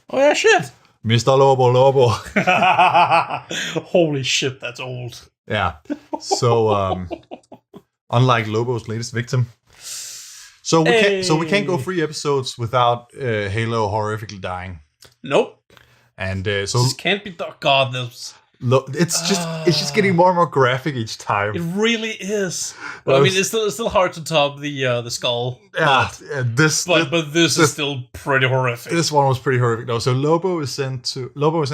Oh yeah, shit. Mr. Lobo. Holy shit, that's old. Yeah. So, unlike Lobo's latest victim. So we can't go 3 episodes without Halo horrifically dying. Nope. And so this can't be. God, this. It's just getting more and more graphic each time. It really is. But I mean, it's still hard to top the skull. Yeah, but this is still pretty horrific. This one was pretty horrific though. So Lobo is an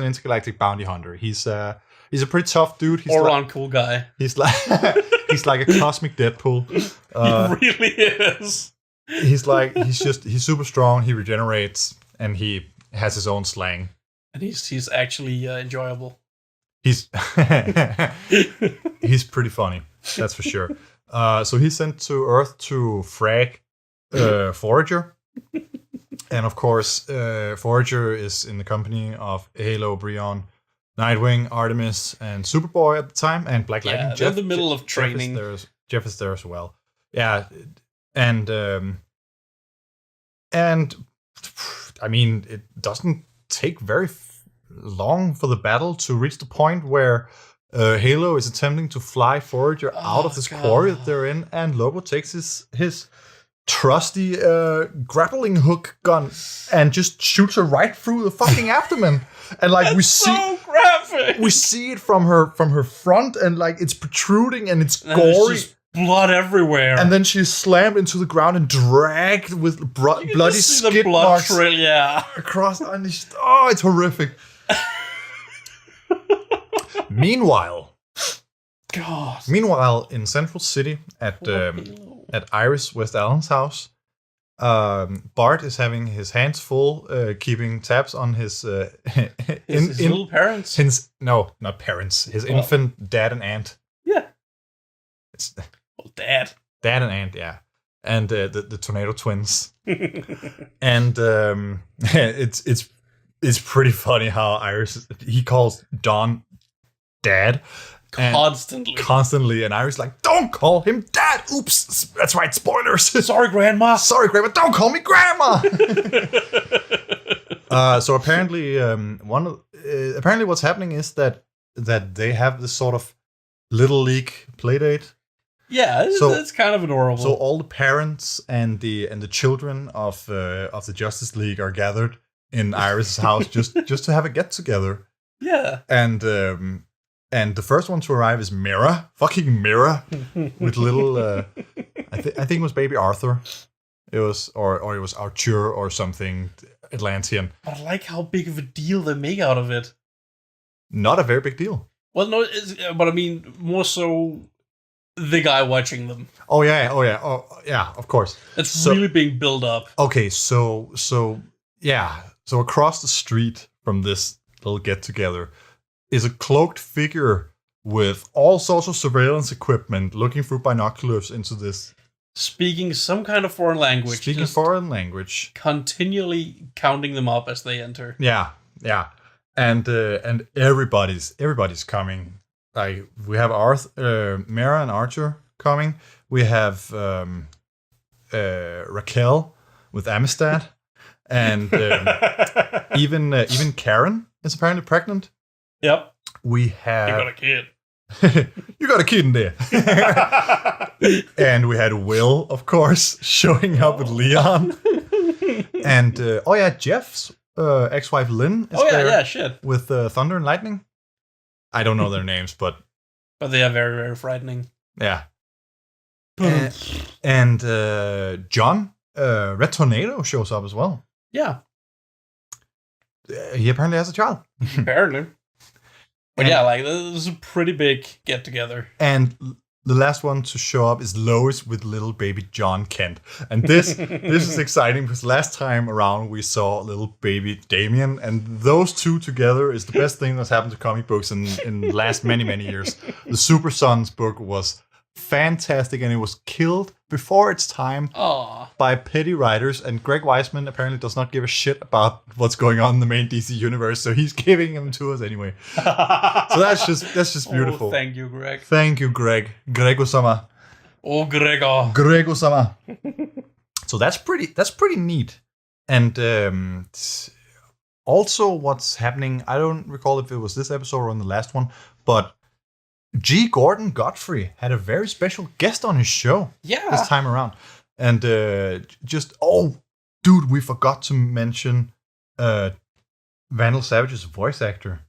intergalactic bounty hunter. He's a pretty tough dude. He's all-around cool guy. He's like a cosmic Deadpool. He really is. He's super strong. He regenerates and he has his own slang. And he's actually enjoyable. He's pretty funny, that's for sure. So he's sent to Earth to frag Forager. And of course, Forager is in the company of Halo, Brion, Nightwing, Artemis, and Superboy at the time, and Black Lightning. They're in the middle of training. Jeff is there as well. Yeah, and I mean, it doesn't take very long for the battle to reach the point where Halo is attempting to fly Forager out of this quarry that they're in, and Lobo takes his trusty grappling hook gun and just shoots her right through the fucking abdomen. And like we see it from her front, and like it's protruding and it's gory. Just blood everywhere. And then she's slammed into the ground and dragged with bloody skid marks across. And it's horrific. Meanwhile, in Central City at Iris West Allen's house, Bart is having his hands full, keeping tabs on his his little parents. No, not parents. His infant dad and aunt. Yeah. It's dad and aunt, yeah, and the tornado twins. And it's pretty funny how Iris, he calls Don dad constantly, and Iris like, don't call him dad. Oops, that's right, spoilers. Sorry, grandma. Sorry, grandma. Don't call me grandma. So apparently, apparently what's happening is that they have this sort of little league playdate. Yeah, it's kind of adorable. So all the parents and the children of the Justice League are gathered in Iris' house just to have a get together. Yeah. And the first one to arrive is Mira, fucking Mira, with little I think it was baby Arthur. It was or it was Arthur or something Atlantean. But I like how big of a deal they make out of it. Not a very big deal. Well, no, but I mean more so the guy watching them. Oh yeah, of course. It's really being built up. Okay, so across the street from this little get together is a cloaked figure with all sorts of surveillance equipment looking through binoculars into this. Speaking some kind of foreign language. Continually counting them up as they enter. Yeah. And everybody's coming. Like we have Mara and Archer coming. We have Raquel with Amistad, and even Karen is apparently pregnant. Yep. We have. You got a kid. You got a kid in there. And we had Will, of course, showing up with Leon. And Jeff's ex-wife Lynn is there. Yeah, shit. With Thunder and Lightning. I don't know their names, but they are very, very frightening. Yeah. and John, Red Tornado, shows up as well. Yeah. He apparently has a child. Apparently. But yeah, like, this is a pretty big get-together. And the last one to show up is Lois with little baby John Kent. And this is exciting because last time around we saw little baby Damien, and those two together is the best thing that's happened to comic books in the last many, many years. The Super Sons book was fantastic, and it was killed before its time by petty writers, and Greg Weisman apparently does not give a shit about what's going on in the main DC universe, so he's giving them to us anyway. So that's just beautiful. Thank you, Greg. Thank you, Greg. Grego-sama. Oh, Gregor. Grego-sama. So that's pretty neat. And also what's happening, I don't recall if it was this episode or in the last one, but G. Gordon Godfrey had a very special guest on his show this time around. And we forgot to mention Vandal Savage's voice actor.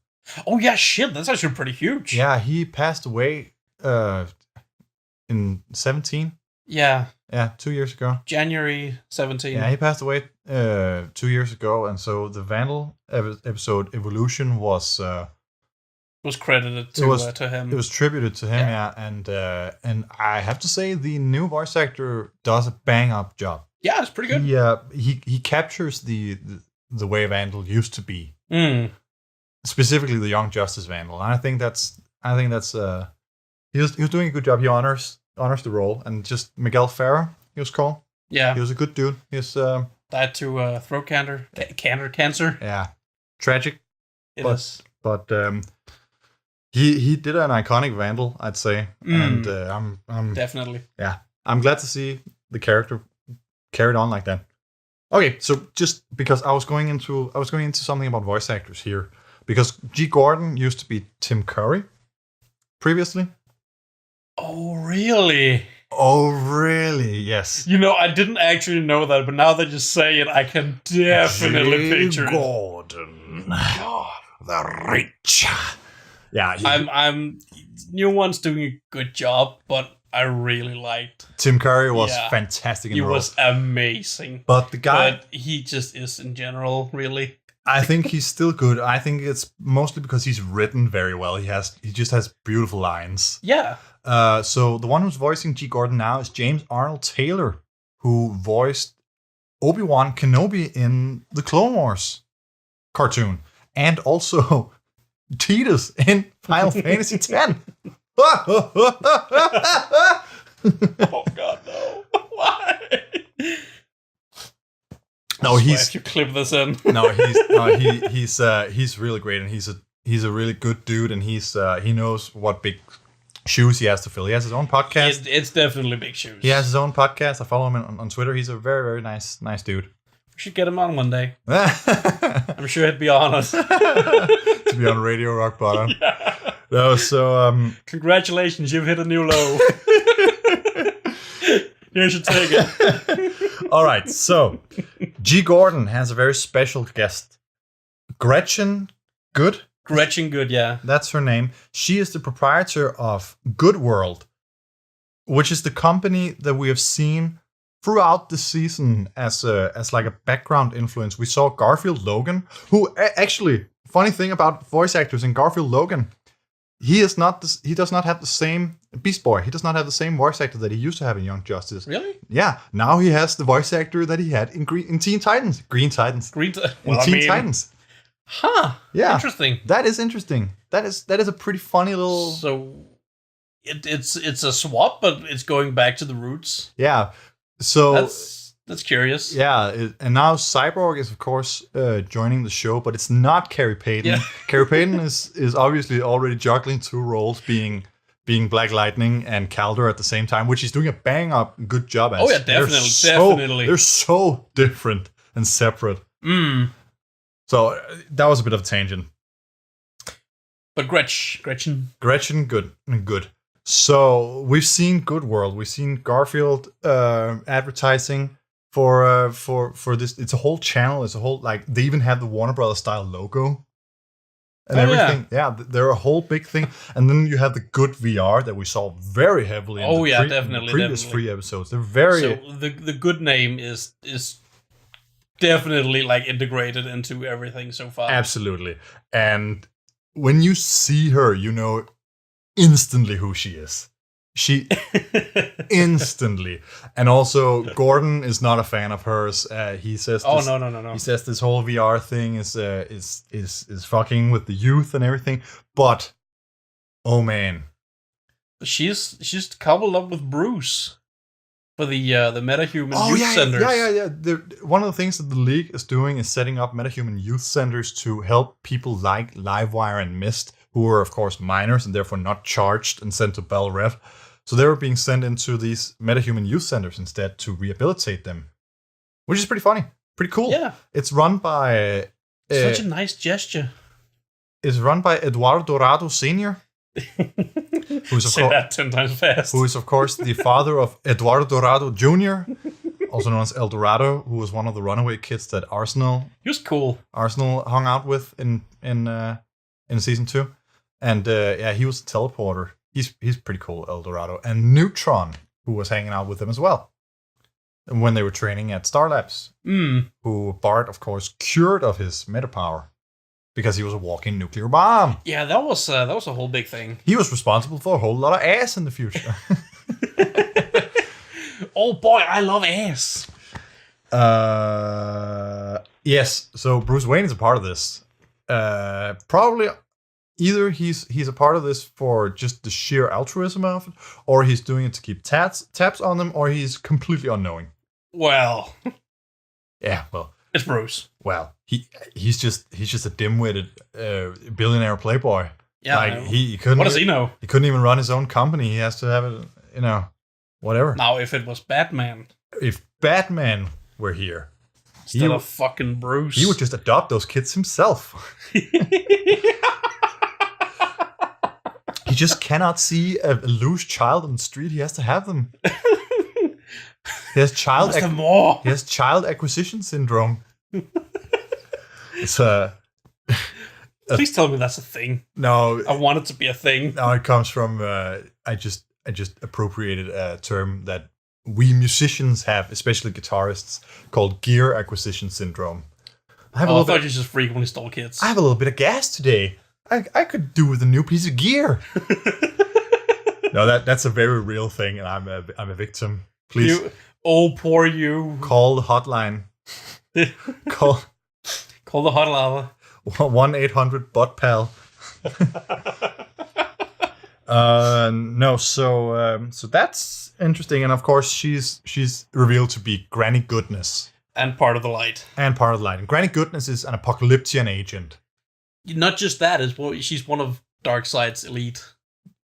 Oh yeah, shit, that's actually pretty huge. Yeah, he passed away in 2017. Yeah. Yeah, 2 years ago. January 17. Yeah, he passed away 2 years ago, and so the Vandal episode Evolution was credited to him. It was tributed to him, and I have to say the new voice actor does a bang up job. Yeah, it's pretty good. He captures the way Vandal used to be, specifically the Young Justice Vandal, and I think that's he was doing a good job. He honors the role, and just Miguel Ferrer, he was called. Yeah, he was a good dude. He's died to throat cancer. Yeah, tragic. It is. But he did an iconic Vandal, I'd say, and I'm definitely. Yeah, I'm glad to see the character carried on like that. Okay, so just because I was going into something about voice actors here, because G. Gordon used to be Tim Curry previously. Oh, really? Oh, really? Yes. You know, I didn't actually know that, but now that you say it, I can definitely picture it. Gordon, the rich. Yeah, I'm. New One's doing a good job, but I really liked Tim Curry. Was fantastic in the role. He was amazing. But the guy, but he just is in general, really. I think he's still good. I think it's mostly because he's written very well. He just has beautiful lines. Yeah. So the one who's voicing G. Gordon now is James Arnold Taylor, who voiced Obi-Wan Kenobi in the Clone Wars cartoon, and also Tidus in Final Fantasy X. Oh God, no! Why? No, If you clip this in. he's really great, and he's a really good dude, and he knows what big shoes he has to fill. He has his own podcast. It's definitely big shoes. He has his own podcast. I follow him on Twitter. He's a very, very nice dude. We should get him on one day. To I'm sure he'd be honored. be on Radio Rock Bottom. Yeah. No, so Congratulations, you've hit a new low. You should take it. all right. So G. Gordon has a very special guest, Gretchen Good. Gretchen Good, yeah. That's her name. She is the proprietor of Good World, which is the company that we have seen throughout the season as like a background influence. We saw Garfield Logan, who actually, funny thing about voice actors in Garfield Logan, he does not have the same Beast Boy. He does not have the same voice actor that he used to have in Young Justice. Really? Yeah. Now he has the voice actor that he had in Teen Titans. Green Titans. Teen Titans. Huh. Yeah. Interesting. That is interesting. That is a pretty funny little. So it's a swap, but it's going back to the roots. Yeah. So that's curious. Yeah, and now Cyborg is of course joining the show, but it's not Carrie Payton. Yeah. Carrie Payton is obviously already juggling two roles, being Black Lightning and Calder at the same time, which she's doing a bang up good job at. Oh yeah, definitely. They're so different and separate. Mm. So that was a bit of a tangent. But Gretchen, good. So we've seen Good World. We've seen Garfield advertising for this. It's a whole channel. It's a whole, like, they even have the Warner Brothers style logo and everything. Yeah, they're a whole big thing. And then you have the Good VR that we saw very heavily. In the previous 3 episodes. They're very. So the Good name is definitely like integrated into everything so far. Absolutely. And when you see her, you know instantly who she is. She instantly. And also Gordon is not a fan of hers. He says no. He says this whole VR thing is fucking with the youth and everything. But oh man, she's coupled up with Bruce for the MetaHuman Youth Centers. Yeah. One of the things that the League is doing is setting up MetaHuman Youth Centers to help people like Livewire and Mist, who are, of course, minors and therefore not charged and sent to Bell Rev. So they were being sent into these MetaHuman Youth Centers instead to rehabilitate them, which is pretty funny, pretty cool. Yeah. It's run by... Such a nice gesture. It's run by Eduardo Dorado Sr., Say that 10 times fast. Who is, of course, the father of Eduardo Dorado Jr., also known as El Dorado, who was one of the runaway kids that Arsenal... He was cool. Arsenal hung out with in season 2. And he was a teleporter. He's pretty cool, El Dorado. And Neutron, who was hanging out with them as well when they were training at Star Labs. Who Bart, of course, cured of his meta power because he was a walking nuclear bomb. Yeah, that was a whole big thing. He was responsible for a whole lot of ass in the future. Oh boy, I love ass. Yes, so Bruce Wayne is a part of this. Probably either he's a part of this for just the sheer altruism of it, or he's doing it to keep tabs on them, or he's completely unknowing. Well, yeah, well, it's Bruce. Well, he's just a dim-witted billionaire playboy. Yeah, like he couldn't. What does he know? He couldn't even run his own company. He has to have it, whatever. Now, if it was Batman, if Batman were here, instead of fucking Bruce, he would just adopt those kids himself. He just cannot see a loose child on the street. He has to have them. He has child acquisition syndrome. It's Please tell me that's a thing. No, I want it to be a thing. No, it comes from I just appropriated a term that we musicians have, especially guitarists, called gear acquisition syndrome. I thought you just frequently stole kids. I have a little bit of gas today. I could do with a new piece of gear. No, that's a very real thing, and I'm a victim. Please Oh, poor you. Call the hotline. Call the hot lava. 1-800-butt-pal. No, so that's interesting, and of course she's revealed to be Granny Goodness And part of the light. and part of the light. And Granny Goodness is an Apocalyptian agent. Not just that, she's one of Darkseid's elite.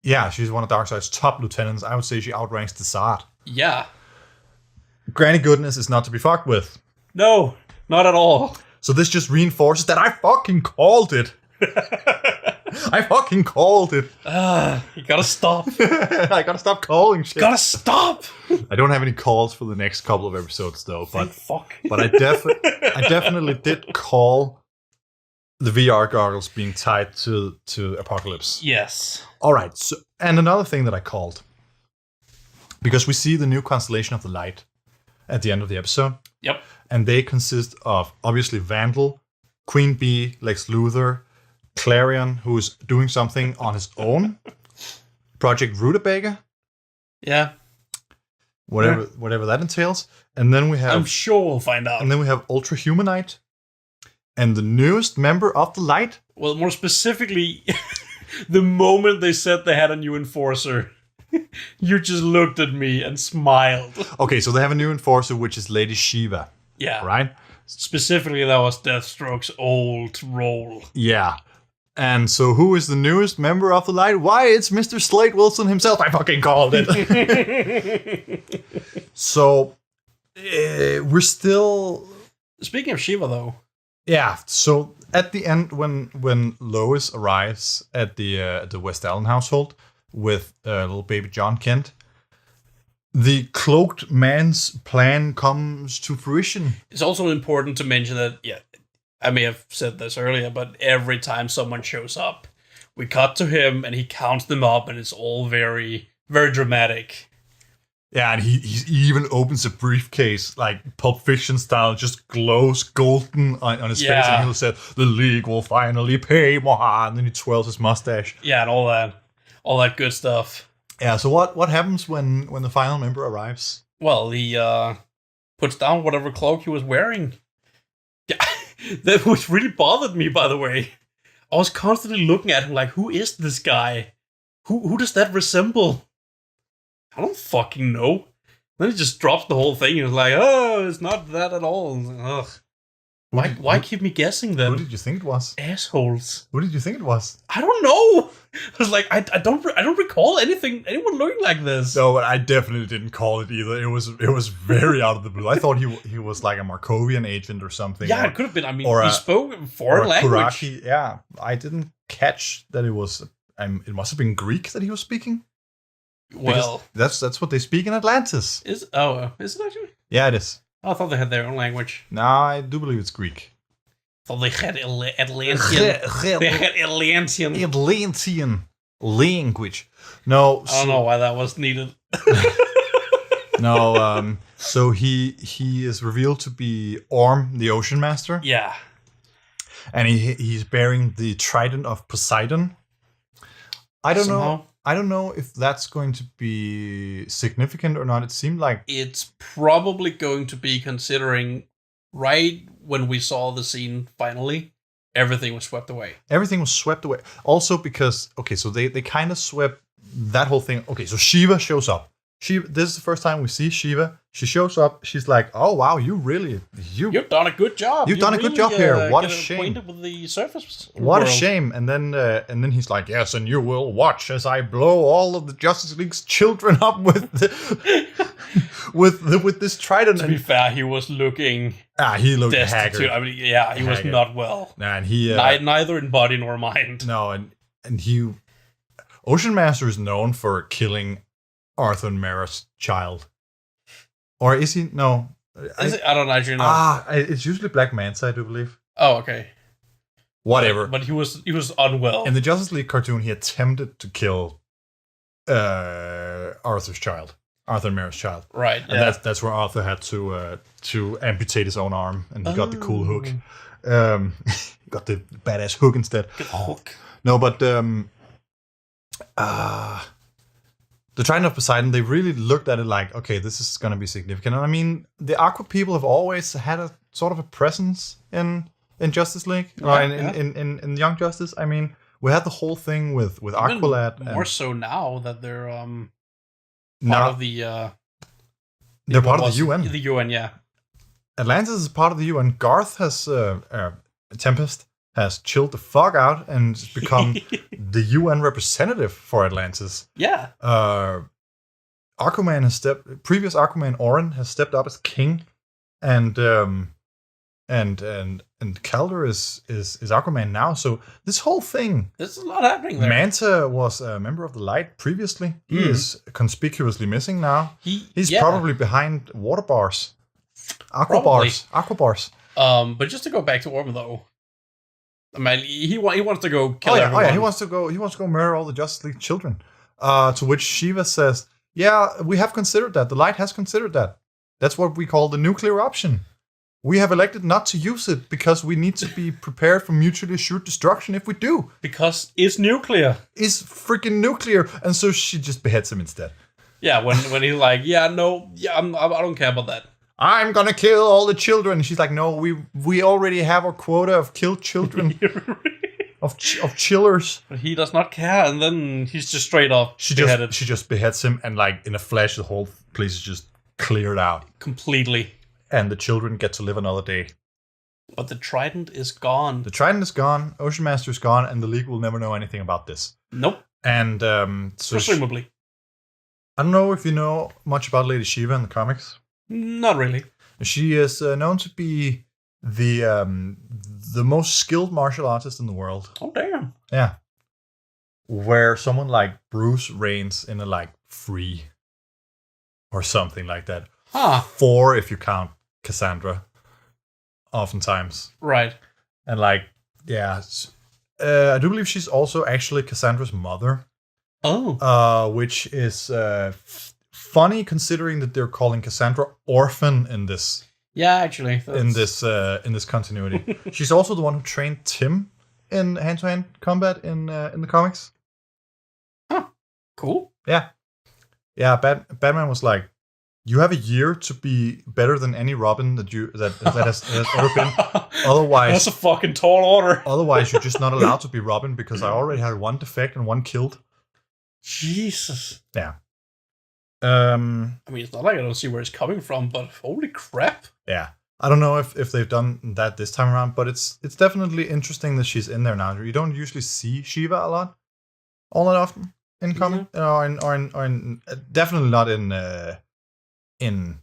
Yeah, she's one of Darkseid's top lieutenants. I would say she outranks the Zod. Yeah. Granny Goodness is not to be fucked with. No, not at all. So this just reinforces that I fucking called it. I fucking called it. You gotta stop. I gotta stop calling shit. Gotta stop. I don't have any calls for the next couple of episodes though, Thank fuck. but I definitely did call the VR goggles being tied to Apocalypse. Yes. All right. So, and another thing that I called, because we see the new constellation of the light at the end of the episode. Yep. And they consist of obviously Vandal, Queen Bee, Lex Luthor, Clarion, who is doing something on his own, Project Rutabaga, Yeah. whatever that entails, and then we have I'm sure we'll find out. and then we have Ultra Humanite, and the newest member of the Light. Well, more specifically, the moment they said they had a new enforcer, you just looked at me and smiled. Okay, so they have a new enforcer, which is Lady Shiva, Yeah. right? Specifically, that was Deathstroke's old role. Yeah. And so who is the newest member of the Light? Why, it's Mr. Slade Wilson himself. I fucking called it. So, we're still... Speaking of Shiva, though. Yeah, so at the end, when Lois arrives at the West Allen household with little baby John Kent, the cloaked man's plan comes to fruition. It's also important to mention that, yeah, I may have said this earlier, but every time someone shows up, we cut to him and he counts them up, and it's all very, very dramatic. Yeah, and he even opens a briefcase, like Pulp Fiction style, just glows golden on his face, and he'll say, "The League will finally pay Moha," and then he twirls his mustache. Yeah, and all that good stuff. Yeah, so what happens when the final member arrives? Well, he puts down whatever cloak he was wearing. Yeah, that which really bothered me, by the way. I was constantly looking at him like, who is this guy? Who does that resemble? I don't fucking know. Then he just drops the whole thing and was like, oh, it's not that at all. Ugh. Why keep me guessing then? Who did you think it was? Assholes. Who did you think it was? I don't know. I was like, I don't recall anyone looking like this. No, but I definitely didn't call it either. It was very out of the blue. I thought he was like a Markovian agent or something. Yeah, or, it could have been. I mean, or he a- spoke foreign language. Kuraki. Yeah, I didn't catch that it was. It must have been Greek that he was speaking. Well, Because that's what they speak in Atlantis. is it actually? Yeah, it is. I thought they had their own language. No, I do believe it's Greek. I thought they had Atlantean. They had Atlantean. Atlantean language. No, I don't know why that was needed. no. So he is revealed to be Orm, the Ocean Master, Yeah. and he's bearing the Trident of Poseidon. I don't know. I don't know if that's going to be significant or not. It seemed like It's probably going to be, considering right when we saw the scene finally, everything was swept away. everything was swept away. Also because, okay, so they kind of swept that whole thing. Okay, so Shiva shows up. This is the first time we see Shiva. She shows up. She's like, "Oh wow, you've done a good job. You've done a good job here. What a get shame. acquainted with the surface what a world. shame." And then he's like, "Yes, and you will watch as I blow all of the Justice League's children up with with this trident." To be fair, he was looking He looked destitute. haggard. I mean, yeah, he was Haggard. not well. And he Neither in body nor mind. no, and he Ocean Master is known for killing Arthur and Mara's child. Or is he? No. I don't actually know. It's usually Black Manta, I do believe. Oh, okay. Whatever. But he was unwell. In the Justice League cartoon, he attempted to kill Arthur's child, Arthur and Mara's child, Right. and Yeah. that's where Arthur had to amputate his own arm, and he got the cool hook. Oh. He got the badass hook instead. Good hook. No, but the Trident of Poseidon, they really looked at it like, okay, this is going to be significant. And I mean, the Aqua people have always had a sort of a presence in Justice League, or in Young Justice. I mean, we had the whole thing with Aqualad. More so now that they're part of the. They're part of the UN. The UN, yeah. Atlantis is part of the UN. Garth has Tempest has chilled the fuck out and become the UN representative for Atlantis. Yeah. Aquaman has previous Aquaman Orin has stepped up as king, and Calder is Aquaman now. So this whole thing, there's a lot happening there. Manta was a member of the Light previously. He is conspicuously missing now. He's probably behind water bars, aqua bars. But just to go back to Orm though, I mean, he wants to go kill everyone. Oh yeah, he wants to go murder all the Justice League children. To which Shiva says, "Yeah, we have considered that. The Light has considered that. That's what we call the nuclear option. We have elected not to use it because we need to be prepared for mutually assured destruction if we do. Because it's nuclear. It's freaking nuclear." And so she just beheads him instead. Yeah, when he's like, I don't care about that. I'm gonna kill all the children. She's like, no, we already have a quota of killed children. of chillers. But he does not care, and then he's just straight up beheaded. She just beheads him, and like in a flash, the whole place is just cleared out. Completely. And the children get to live another day. But the Trident is gone. The Trident is gone, Ocean Master is gone, and the League will never know anything about this. Nope. And so presumably. I don't know if you know much about Lady Shiva in the comics. Not really. She is known to be the most skilled martial artist in the world. Oh, damn. Yeah. Where someone like Bruce reigns in a like 3 or something like that. 4 if you count Cassandra. Oftentimes. Right. And like, yeah. I do believe she's also actually Cassandra's mother. Oh. Which is funny considering that they're calling Cassandra orphan in this. Yeah, actually. In this continuity. She's also the one who trained Tim in hand-to-hand combat in the comics. Huh. Cool. Yeah. Yeah, Batman was like, you have a year to be better than any Robin that has ever been. Otherwise, that's a fucking tall order. Otherwise, you're just not allowed to be Robin because I already had 1 defect and 1 killed. Jesus. Yeah. I mean, it's not like I don't see where it's coming from, but holy crap. Yeah. I don't know if they've done that this time around, but it's definitely interesting that she's in there now. You don't usually see Shiva all that often in comic, or in definitely not in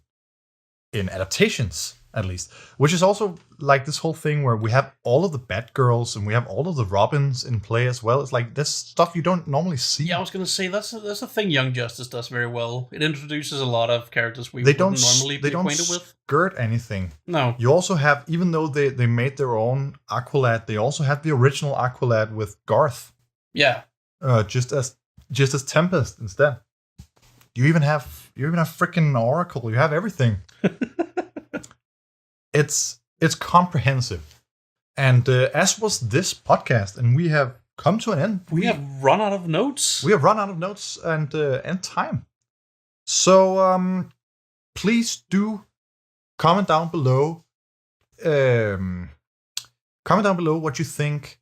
adaptations, at least. Which is also like this whole thing where we have all of the Batgirls and we have all of the Robins in play as well. It's like this stuff you don't normally see. Yeah, I was gonna say that's a thing Young Justice does very well. It introduces a lot of characters we wouldn't normally be acquainted with. Skirt anything. No. You also have, even though they made their own Aqualad, they also had the original Aqualad with Garth. Yeah. Just as Tempest instead. You even have freaking Oracle. You have everything. It's comprehensive, and as was this podcast, and we have come to an end. We have run out of notes. We have run out of notes and time. So please do comment down below. Comment down below what you think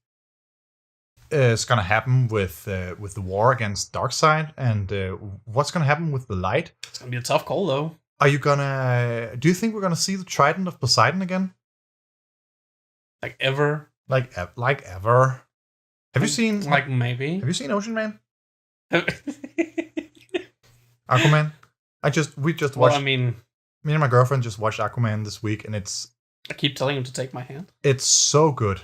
is going to happen with the war against Darkseid, and what's going to happen with the Light. It's going to be a tough call, though. Do you think we're going to see the Trident of Poseidon again? Like ever? Like ever? Have you seen... Like maybe? Have you seen Ocean Man? Aquaman? We just watched... Well, I mean... Me and my girlfriend just watched Aquaman this week, and it's... I keep telling him to take my hand. It's so good.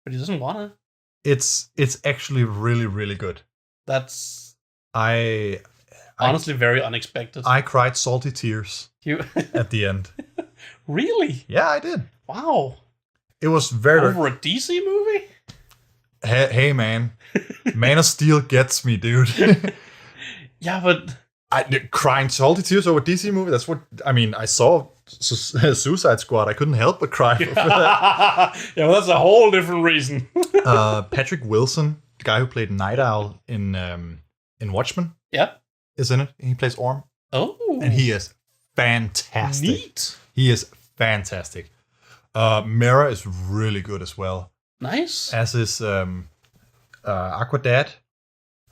But he doesn't want to. It's actually really, really good. That's... Honestly, very unexpected. I cried salty tears at the end. Really? Yeah, I did. Wow. It was very... Over a DC movie? Hey man. Man of Steel gets me, dude. Yeah, but... Crying salty tears over a DC movie, that's what... I mean, I saw Suicide Squad. I couldn't help but cry for that. Yeah, well, that's a whole different reason. Patrick Wilson, the guy who played Night Owl in Watchmen. Yeah. is in it. He plays Orm, Oh. and he is fantastic. Neat. He is fantastic. Mera is really good as well. Nice. As is Aqua Dad,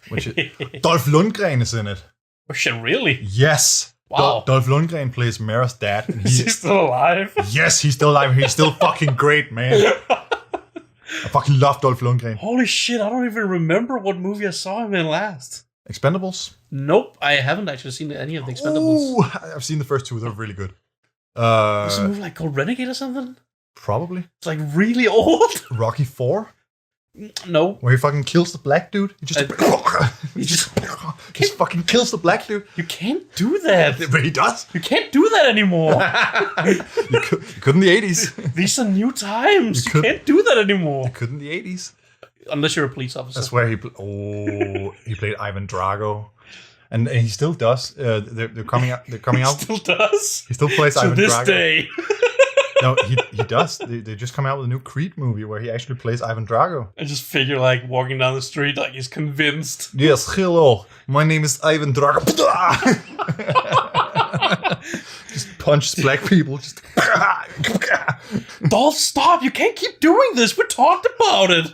which is, Dolph Lundgren is in it. Oh shit, really? Yes. Wow. Dolph Lundgren plays Mera's dad. And Is he still alive? Yes, he's still alive. He's still fucking great, man. I fucking love Dolph Lundgren. Holy shit, I don't even remember what movie I saw him in last. Expendables? Nope, I haven't actually seen any of the Expendables. Ooh, I've seen the first two. They're really good. Was a movie like called Renegade or something? Probably. It's like really old. Rocky 4? No. Where he fucking kills the black dude? He just He just fucking kills the black dude. You can't do that. But he does. You can't do that anymore. You could in the 80s. These are new times. You could- can't do that anymore. Could in the 80s. Unless you're a police officer. That's where he played Ivan Drago. And he still does. They're coming out. They're coming out. Still does. He still plays To Ivan this Drago. day. No, he does. They just come out with a new Creed movie where he actually plays Ivan Drago. I just figure like walking down the street like he's convinced. Yes, hello. My name is Ivan Drago. Just punches black people. Just Dolph, stop! You can't keep doing this. We talked about it.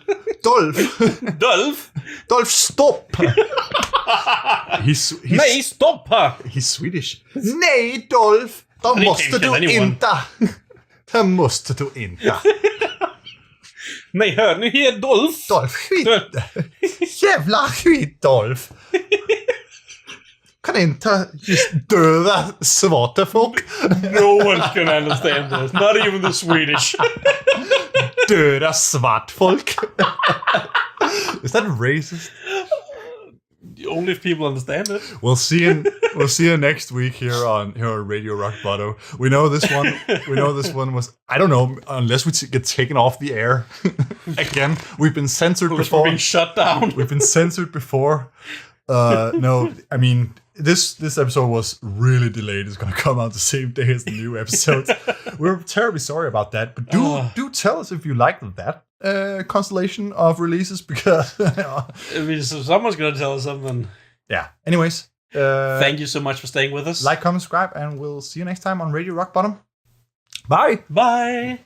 Dolph. Dolph, stop. He's nej, stop her! He's Swedish. Nej, Dolph. Det he måste can't kill du anyone. inte. Det måste du inte. Nej, hör ni här, Dolph? Dolph, skit. Jävla skit, Dolph. Kan inte just döda svarta folk. No one's gonna understand this. Not even the Swedish. Döda svart folk. Is that racist? Only if people understand it. We'll see you next week here on Radio Rock Bottom. We know this one was, I don't know, unless we get taken off the air again. We've been censored Because before. we're being shut down. We've been censored before. No, I mean this episode was really delayed. It's gonna come out the same day as the new episode. We're terribly sorry about that, but do tell us if you liked that constellation of releases, because I mean, so someone's gonna tell us something. yeah. Anyways, thank you so much for staying with us. like, comment, subscribe, and we'll see you next time on Radio Rock Bottom. Bye. Bye.